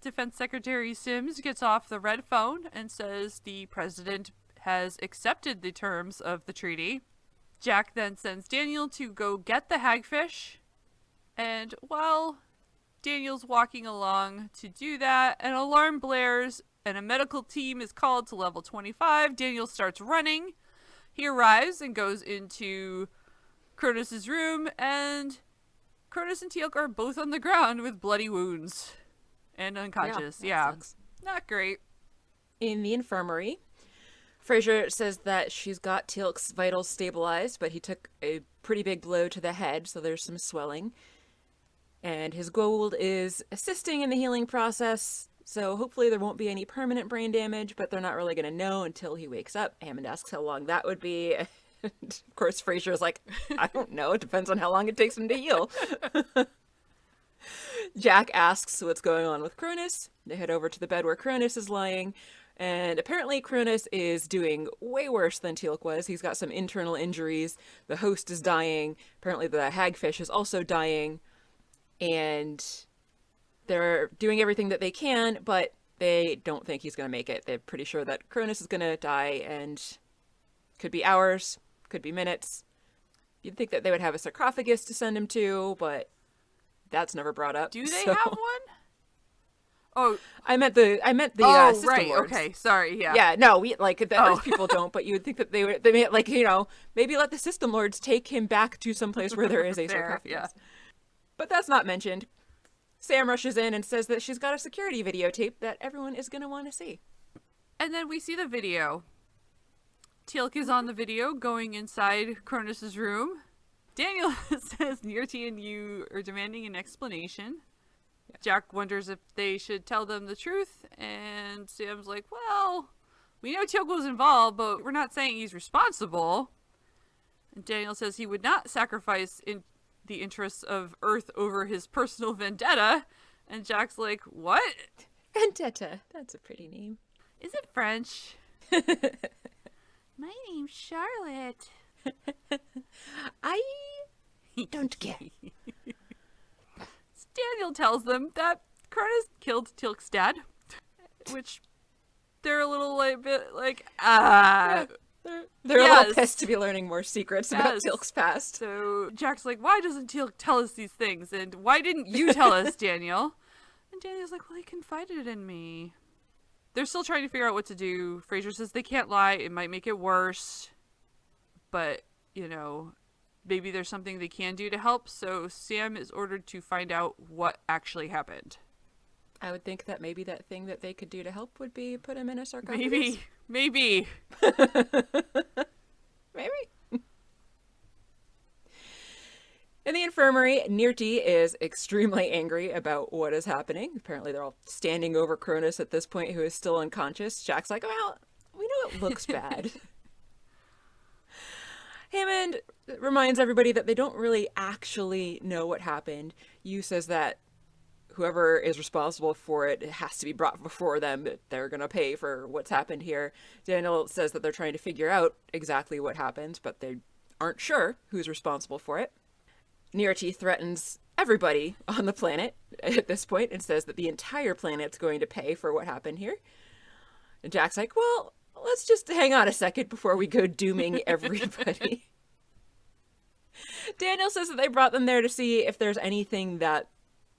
Defense Secretary Sims gets off the red phone and says the president has accepted the terms of the treaty. Jack then sends Daniel to go get the hagfish. And while Daniel's walking along to do that, an alarm blares and a medical team is called to level 25. Daniel starts running. He arrives and goes into Cronus's room, and Cronus and Teal'c are both on the ground with bloody wounds and unconscious. that Yeah, sucks. not great. In the infirmary, Fraser says that she's got Teal'c's vitals stabilized, but he took a pretty big blow to the head, so there's some swelling. And his Goa'uld is assisting in the healing process, so hopefully there won't be any permanent brain damage, but they're not really going to know until he wakes up. Hammond asks how long that would be. And of course, Fraser's like, I don't know. It depends on how long it takes him to heal. Jack asks what's going on with Cronus. They head over to the bed where Cronus is lying. And apparently Cronus is doing way worse than Teal'c was. He's got some internal injuries. The host is dying. Apparently the hagfish is also dying. And they're doing everything that they can, but they don't think he's going to make it. They're pretty sure that Cronus is going to die, and could be hours, could be minutes. You'd think that they would have a sarcophagus to send him to, but that's never brought up. Do they so- have one? Oh, I meant the oh, system right. lords. Okay, sorry. Yeah. Yeah, no, we like the Earth people don't, but you would think that they may, like, you know, maybe let the system lords take him back to some place where there is a Fair, sarcophagus. yeah. But that's not mentioned. Sam rushes in and says that she's got a security videotape that everyone is going to want to see. And then we see the video. Teal'c is on the video going inside Cronus's room. Daniel says Nirti and you are demanding an explanation. Jack wonders if they should tell them the truth, and Sam's like, well, we know Teal'c was involved, but we're not saying he's responsible. And Daniel says he would not sacrifice in the interests of Earth over his personal vendetta. And Jack's like, what? Vendetta. That's a pretty name. Is it French? My name's Charlotte. I don't care. Daniel tells them that Cronus killed Teal'c's dad, which they're a little bit like, They're a little pissed to be learning more secrets about Teal'c's past. So Jack's like, why doesn't Teal'c tell us these things? And why didn't you tell us, Daniel? And Daniel's like, well, he confided in me. They're still trying to figure out what to do. Frasier says they can't lie. It might make it worse. But, maybe there's something they can do to help. So Sam is ordered to find out what actually happened. I would think that maybe that thing that they could do to help would be put him in a sarcophagus. Maybe. Maybe. In the infirmary, Nirti is extremely angry about what is happening. Apparently they're all standing over Cronus at this point, who is still unconscious. Jack's like, well, we know it looks bad. Hammond reminds everybody that they don't really actually know what happened. Yu says that whoever is responsible for it has to be brought before them. They're going to pay for what's happened here. Daniel says that they're trying to figure out exactly what happened, but they aren't sure who's responsible for it. Nirti threatens everybody on the planet at this point and says that the entire planet's going to pay for what happened here. And Jack's like, well, let's just hang on a second before we go dooming everybody. Daniel says that they brought them there to see if there's anything that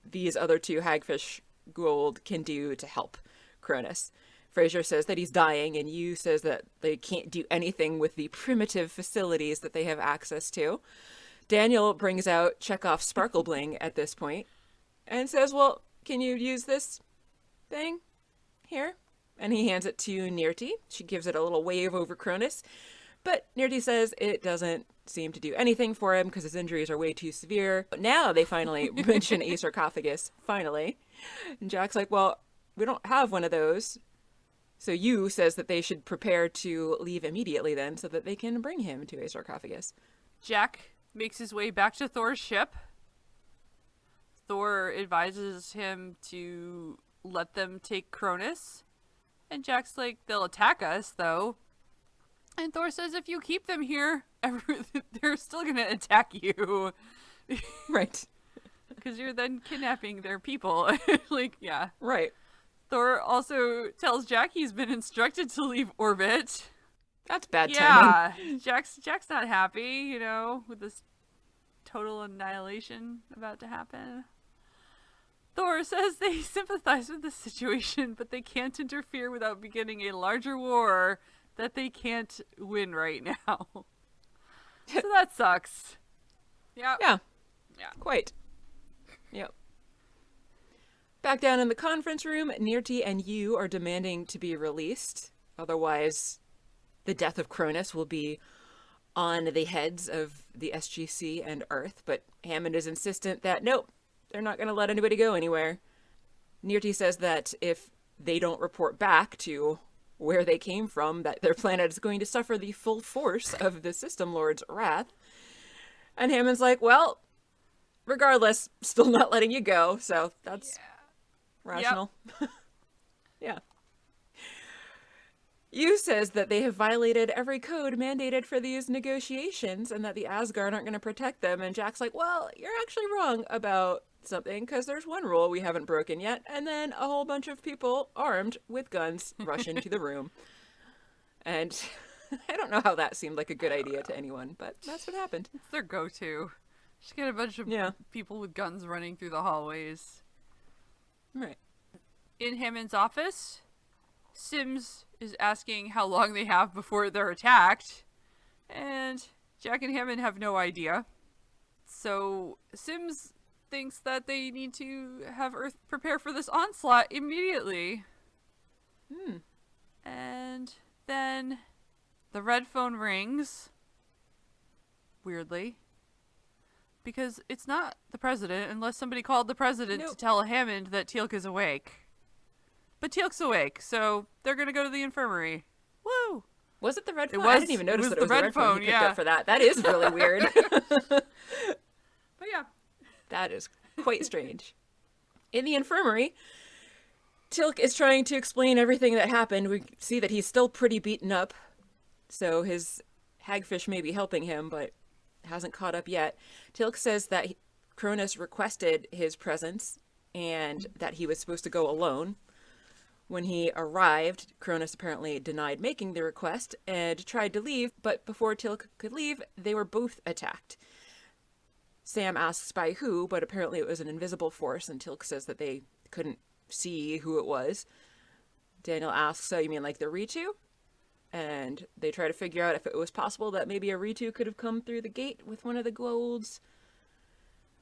these other two hagfish Goa'uld can do to help Cronus. Frasier says that he's dying, and Yu says that they can't do anything with the primitive facilities that they have access to. Daniel brings out Chekhov's sparkle bling at this point and says, well, can you use this thing here? And he hands it to Nirti. She gives it a little wave over Cronus. But Nirti says it doesn't seem to do anything for him because his injuries are way too severe. But now they finally mention a sarcophagus, finally. And Jack's like, well, we don't have one of those. So Yu says that they should prepare to leave immediately then so that they can bring him to a sarcophagus. Jack makes his way back to Thor's ship. Thor advises him to let them take Cronus. And Jack's like, they'll attack us, though. And Thor says, if you keep them here, they're still going to attack you. Right. Because you're then kidnapping their people. Yeah. Right. Thor also tells Jack he's been instructed to leave orbit. That's bad timing. Yeah. Jack's not happy, with this total annihilation about to happen. Thor says they sympathize with the situation, but they can't interfere without beginning a larger war that they can't win right now. So that sucks. Yeah. Yeah. Quite. Yep. Back down in the conference room, Nirti and Yu are demanding to be released. Otherwise, the death of Cronus will be on the heads of the SGC and Earth. But Hammond is insistent that, nope, they're not going to let anybody go anywhere. Nirti says that if they don't report back to where they came from, that their planet is going to suffer the full force of the System Lord's wrath. And Hammond's like, well, regardless, still not letting you go. So that's rational. Yep. Yeah. Yu says that they have violated every code mandated for these negotiations and that the Asgard aren't going to protect them. And Jack's like, well, you're actually wrong about something, because there's one rule we haven't broken yet. And then a whole bunch of people armed with guns rush into the room. And I don't know how that seemed like a good idea to anyone, but that's what happened. It's their go-to. Just get a bunch of people with guns running through the hallways. Right. In Hammond's office, Sims is asking how long they have before they're attacked. And Jack and Hammond have no idea. So Sims thinks that they need to have Earth prepare for this onslaught immediately. And then the red phone rings. Weirdly. Because it's not the president unless somebody called the president to tell Hammond that Teal'c is awake. But Teal'c's awake, so they're going to go to the infirmary. Woo! Was it the red phone? I didn't even notice that it was the red phone. He picked up for that. That is really weird. But yeah. That is quite strange. In the infirmary, Teal'c is trying to explain everything that happened. We see that he's still pretty beaten up, so his hagfish may be helping him, but hasn't caught up yet. Teal'c says that Cronus requested his presence and that he was supposed to go alone. When he arrived, Cronus apparently denied making the request and tried to leave, but before Teal'c could leave, they were both attacked. Sam asks by who, but apparently it was an invisible force, and Teal'c says that they couldn't see who it was. Daniel asks, so you mean like the Ritu? And they try to figure out if it was possible that maybe a Ritu could have come through the gate with one of the Goa'ulds.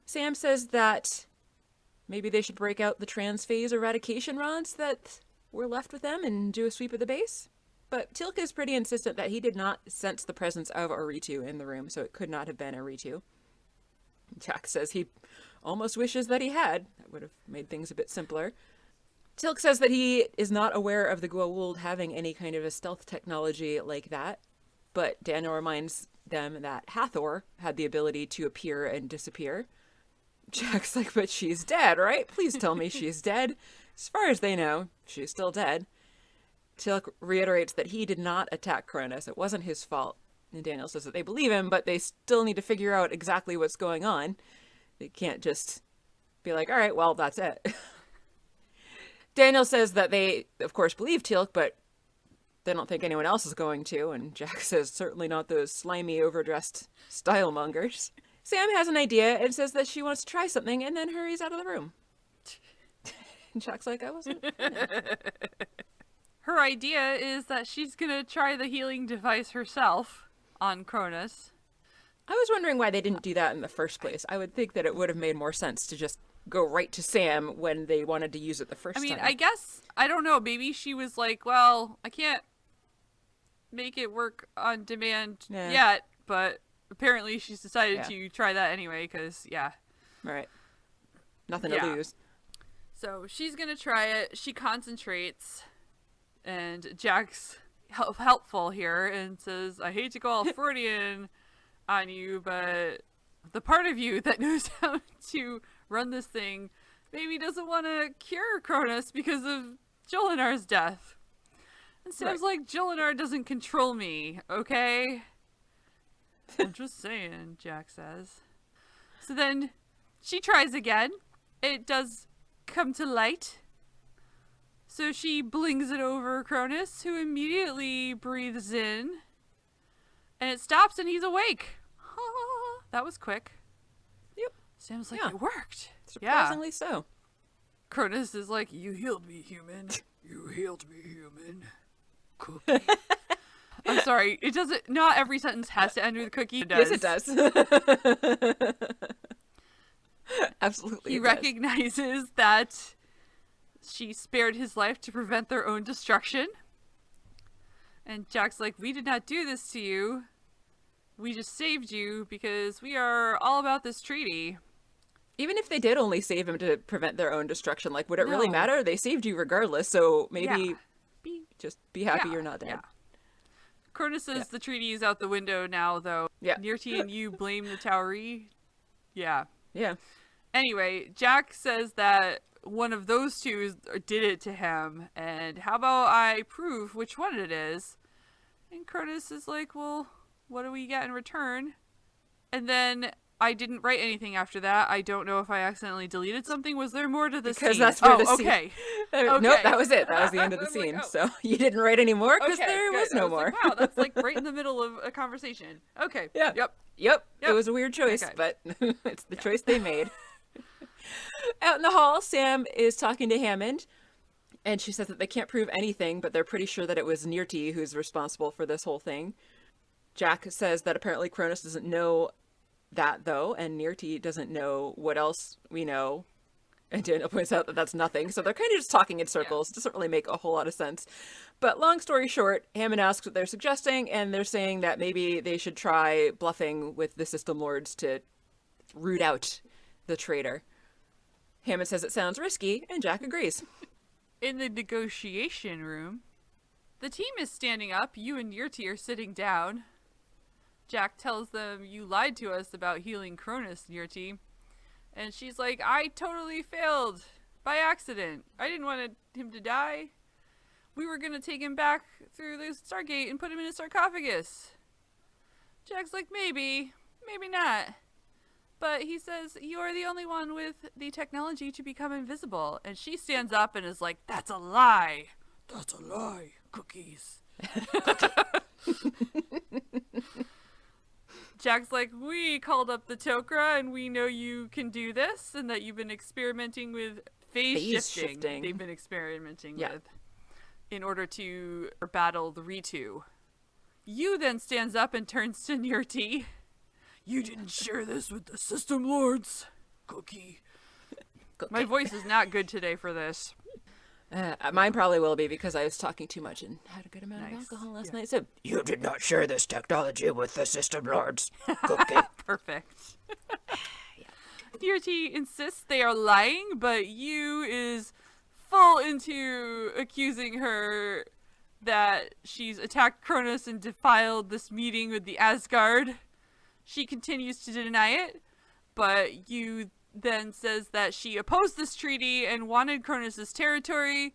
Sam says that maybe they should break out the transphase eradication rods that were left with them and do a sweep of the base. But Teal'c is pretty insistent that he did not sense the presence of a Ritu in the room, so it could not have been a Ritu. Jack says he almost wishes that he had. That would have made things a bit simpler. Teal'c says that he is not aware of the Goa'uld having any kind of a stealth technology like that, but Daniel reminds them that Hathor had the ability to appear and disappear. Jack's like, but she's dead, right? Please tell me she's dead. As far as they know, she's still dead. Teal'c reiterates that he did not attack Cronus. It wasn't his fault. And Daniel says that they believe him, but they still need to figure out exactly what's going on. They can't just be like, all right, well, that's it. Daniel says that they, of course, believe Teal'c, but they don't think anyone else is going to. And Jack says, certainly not those slimy, overdressed stylemongers. Sam has an idea and says that she wants to try something and then hurries out of the room. And Jack's like, I wasn't funny. Her idea is that she's gonna try the healing device herself on Cronus. I was wondering why they didn't do that in the first place. I would think that it would have made more sense to just go right to Sam when they wanted to use it the first time. I guess, I don't know, maybe she was like, well, I can't make it work on demand yet, but apparently she's decided to try that anyway, because, Right. Nothing to lose. So she's gonna try it. She concentrates, and Jack's helpful here and says, I hate to go all Freudian on you, but the part of you that knows how to run this thing maybe doesn't want to cure Cronus because of Jolinar's death. And Sam's like, Jolinar doesn't control me, okay? I'm just saying, Jack says. So then she tries again. It does come to light. So she blings it over Cronus, who immediately breathes in. And it stops and he's awake. That was quick. Yep. Sam's like, it worked. Surprisingly so. Cronus is like, you healed me, human. You healed me, human. Cookie. I'm sorry. It doesn't. Not every sentence has to end with cookie. Yes, it does. Absolutely. He recognizes that she spared his life to prevent their own destruction. And Jack's like, we did not do this to you. We just saved you because we are all about this treaty. Even if they did only save him to prevent their own destruction, like, would it really matter? They saved you regardless, so maybe just be happy you're not dead. Yeah. Cronus says the treaty is out the window now, though. Yeah. Nirti and you blame the Tauri. Yeah. Yeah. Anyway, Jack says that one of those two did it to him, and how about I prove which one it is? And Cronus is like, well, what do we get in return? And then I didn't write anything after that. I don't know if I accidentally deleted something. Was there more to the scene? Because that's where the scene... Okay. Nope, that was it. That was the end of the scene. Like, So you didn't write any more because there was no I was more. like, wow, that's like right in the middle of a conversation. Okay. Yeah. Yep. It was a weird choice, but it's the choice they made. Out in the hall, Sam is talking to Hammond, and she says that they can't prove anything, but they're pretty sure that it was Nirti who's responsible for this whole thing. Jack says that apparently Cronus doesn't know that, though, and Nirti doesn't know what else we know. And Daniel points out that that's nothing, so they're kind of just talking in circles. It doesn't really make a whole lot of sense. But long story short, Hammond asks what they're suggesting, and they're saying that maybe they should try bluffing with the System Lords to root out the traitor. Hammond says it sounds risky, and Jack agrees. In the negotiation room, the team is standing up. You and Nirti are sitting down. Jack tells them, you lied to us about healing Cronus, Nirti. And she's like, I totally failed by accident. I didn't want him to die. We were going to take him back through the Stargate and put him in a sarcophagus. Jack's like, maybe not. But he says, you're the only one with the technology to become invisible. And she stands up and is like, that's a lie. That's a lie. Cookies. Jack's like, we called up the Tok'ra and we know you can do this and that you've been experimenting with phase shifting. They've been experimenting with in order to battle the Ritu. You then stands up and turns to Nirti. You didn't share this with the System Lords. Cookie. My voice is not good today for this. Mine probably will be because I was talking too much and had a good amount of alcohol last night. So You did not share this technology with the System Lords. Cookie. Perfect. Nirti insists they are lying, but Yu is full into accusing her that she's attacked Cronus and defiled this meeting with the Asgard. She continues to deny it, but Yu then says that she opposed this treaty and wanted Cronus's territory.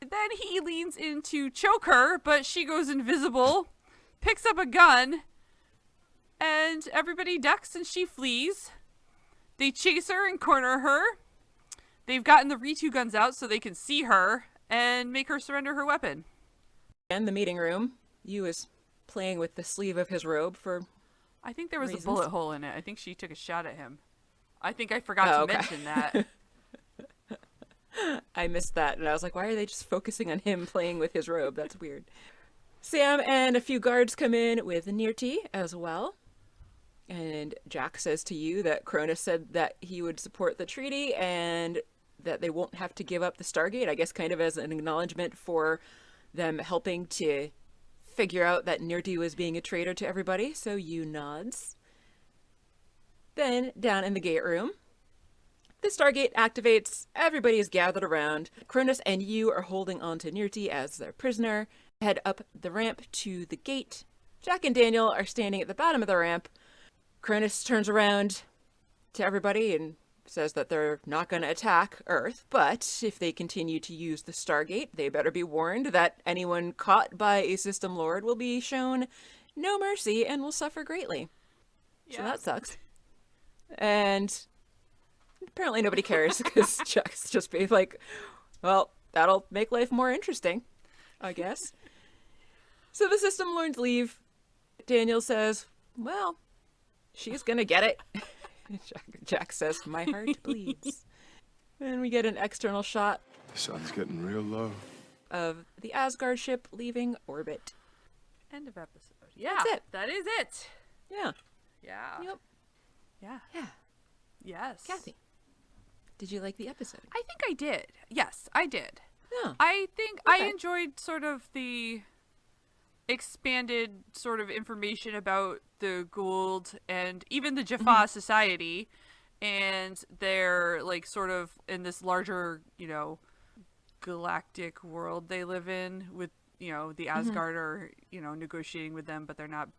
Then he leans in to choke her, but she goes invisible, picks up a gun, and everybody ducks and she flees. They chase her and corner her. They've gotten the Ritu guns out so they can see her and make her surrender her weapon. in the meeting room, Yu is playing with the sleeve of his robe for I think there was reasons. a bullet hole in it. I think she took a shot at him. I think I forgot to mention that. I missed that, and I was like, why are they just focusing on him playing with his robe? That's weird. Sam and a few guards come in with Nirti as well. And Jack says to you that Cronus said that he would support the treaty and that they won't have to give up the Stargate, I guess kind of as an acknowledgement for them helping to figure out that Nirti was being a traitor to everybody. So Yu nods. Then, down in the gate room, the Stargate activates. Everybody is gathered around. Cronus and Yu are holding on to Nirti as their prisoner. Head up the ramp to the gate. Jack and Daniel are standing at the bottom of the ramp. Cronus turns around to everybody and says that they're not going to attack Earth, but if they continue to use the Stargate, they better be warned that anyone caught by a system lord will be shown no mercy and will suffer greatly. So that sucks. And apparently nobody cares because Jack's just being like, well, that'll make life more interesting, I guess. So the system lords leave. Daniel says, well, she's gonna get it. Jack says, my heart bleeds. And we get an external shot The sun's getting real low. of the Asgard ship leaving orbit. End of episode. Yeah, That's it. that is it. Yeah. Yeah. Yep. Yeah. Yeah. Yes. Kathy, did you like the episode? I think I did. Yes, I did. Yeah. I think I Okay. enjoyed sort of the expanded sort of information about the Goa'uld and even the Jaffa society, and they're like sort of in this larger, galactic world they live in with, the Asgard are, negotiating with them, but they're not,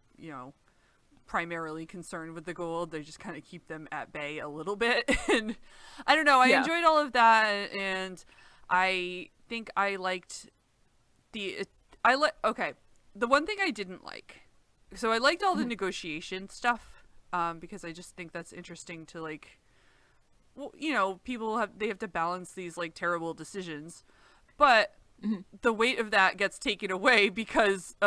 primarily concerned with the Goa'uld. They just kind of keep them at bay a little bit. And I don't know, I enjoyed all of that, and I think I liked okay. The one thing I didn't like, so I liked all the negotiation stuff, because I just think that's interesting to people have to balance these terrible decisions, but the weight of that gets taken away because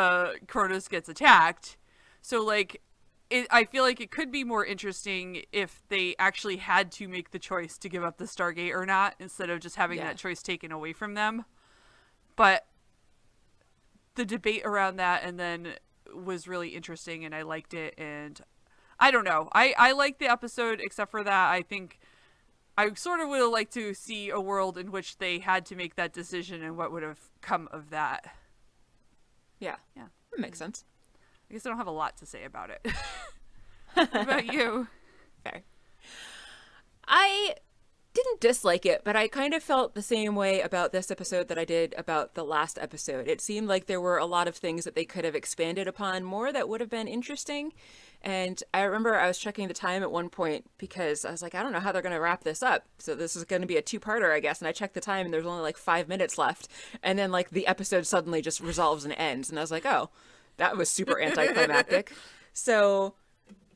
Cronus gets attacked. So I feel like it could be more interesting if they actually had to make the choice to give up the Stargate or not, instead of just having that choice taken away from them. But the debate around that and then was really interesting, and I liked it. And I don't know, I liked the episode, except for that I think I sort of would have liked to see a world in which they had to make that decision and what would have come of that. Yeah. Yeah. That makes sense. I guess I don't have a lot to say about it. What about you? Fair. I didn't dislike it, but I kind of felt the same way about this episode that I did about the last episode. It seemed like there were a lot of things that they could have expanded upon more that would have been interesting. And I remember I was checking the time at one point because I was like, I don't know how they're going to wrap this up. So this is going to be a two-parter, I guess. And I checked the time and there's only 5 minutes left. And then the episode suddenly just resolves and ends. And I was like, oh, that was super anticlimactic. So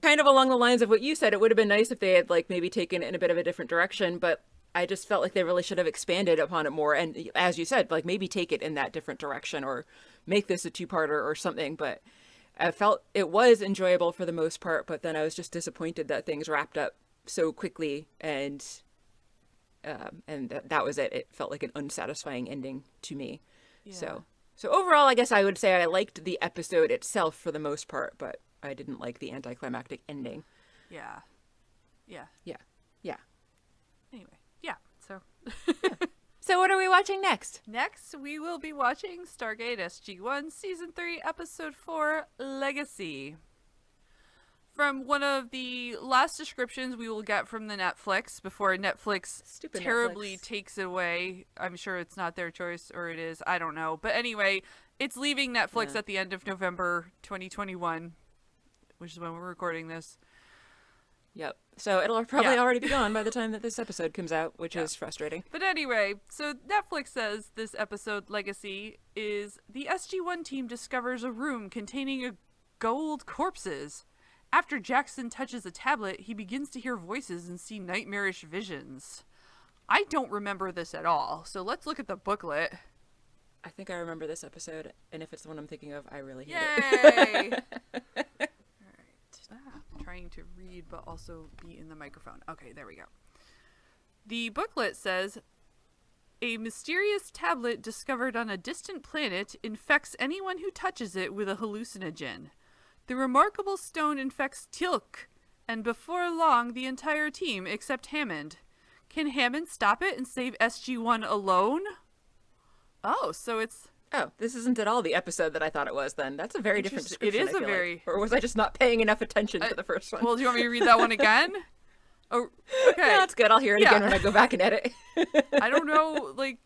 kind of along the lines of what you said, it would have been nice if they had like maybe taken it in a bit of a different direction, but I just felt like they really should have expanded upon it more. And as you said, like maybe take it in that different direction or make this a two-parter or something. But I felt it was enjoyable for the most part, but then I was just disappointed that things wrapped up so quickly and that was it. It felt like an unsatisfying ending to me. Yeah. So overall, I guess I would say I liked the episode itself for the most part, but I didn't like the anticlimactic ending. Yeah. Yeah. Anyway, yeah. So So what are we watching next? next we will be watching Stargate SG-1 Season 3, Episode 4, Legacy. From one of the last descriptions we will get from the Netflix before Netflix Stupid terribly Netflix. takes it away. I'm sure it's not their choice, or it is. I don't know. But anyway, it's leaving Netflix at the end of November 2021, which is when we're recording this. Yep. So it'll probably already be gone by the time that this episode comes out, which is frustrating. But anyway, so Netflix says this episode, Legacy, is the SG-1 team discovers a room containing a Goa'uld corpses. After Jackson touches a tablet, he begins to hear voices and see nightmarish visions. I don't remember this at all, so let's look at the booklet. I think I remember this episode, and if it's the one I'm thinking of, I really hate Yay! Alright. I'm trying to read, but also be in the microphone. Okay, there we go. The booklet says, a mysterious tablet discovered on a distant planet infects anyone who touches it with a hallucinogen. The remarkable stone infects Teal'c, and before long, the entire team except Hammond. Can Hammond stop it and save SG-1 alone? Oh, so it's... Oh, this isn't at all the episode that I thought it was then. That's a very different description. It is I a feel very... like. Or was I just not paying enough attention to the first one? Well, do you want me to read that one again? Oh, okay. No, that's good. I'll hear it again when I go back and edit. I don't know, like,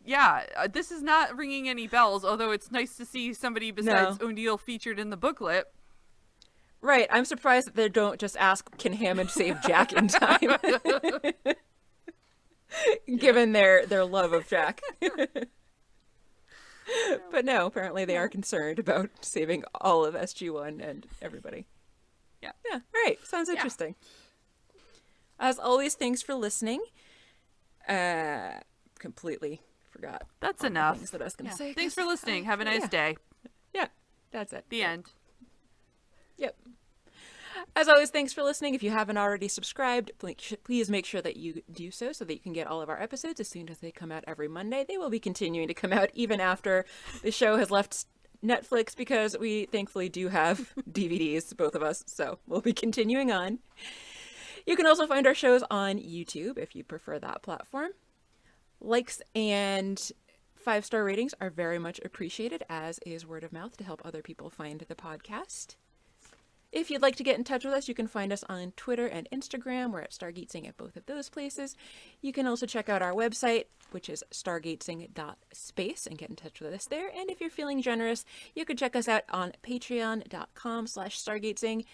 this is not ringing any bells, although it's nice to see somebody besides O'Neill featured in the booklet. Right. I'm surprised that they don't just ask, can Hammond save Jack in time? Given their love of Jack. But no, apparently they are concerned about saving all of SG-1 and everybody. Yeah. Yeah, right. Sounds interesting. As always, thanks for listening. Completely forgot. That's all the enough. things that I was going to say. Thanks for listening. Have a nice day. Yeah, that's it. The end. Yep. As always, thanks for listening. If you haven't already subscribed, please make sure that you do so that you can get all of our episodes as soon as they come out every Monday. They will be continuing to come out even after the show has left Netflix because we thankfully do have DVDs, both of us, so we'll be continuing on. You can also find our shows on YouTube if you prefer that platform. Likes and 5-star ratings are very much appreciated, as is word of mouth to help other people find the podcast. If you'd like to get in touch with us, you can find us on Twitter and Instagram. We're at Stargatezing at both of those places. You can also check out our website, which is stargatezing.space, and get in touch with us there. And if you're feeling generous, you can check us out on patreon.com/stargatezing,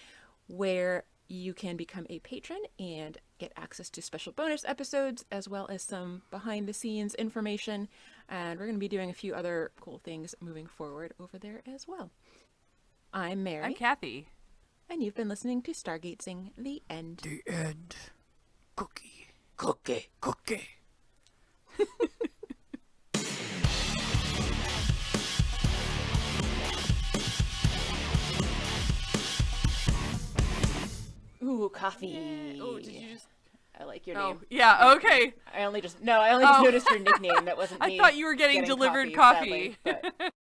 where you can become a patron and get access to special bonus episodes, as well as some behind-the-scenes information. And we're going to be doing a few other cool things moving forward over there as well. I'm Mary. I'm Kathy. And you've been listening to Stargatezing, The End. The end. Cookie. Cookie. Cookie. Ooh, coffee. Oh, did you just... I like your Oh, name. yeah, okay. I only just noticed your nickname. That wasn't me. I thought you were getting delivered coffee. Sadly, but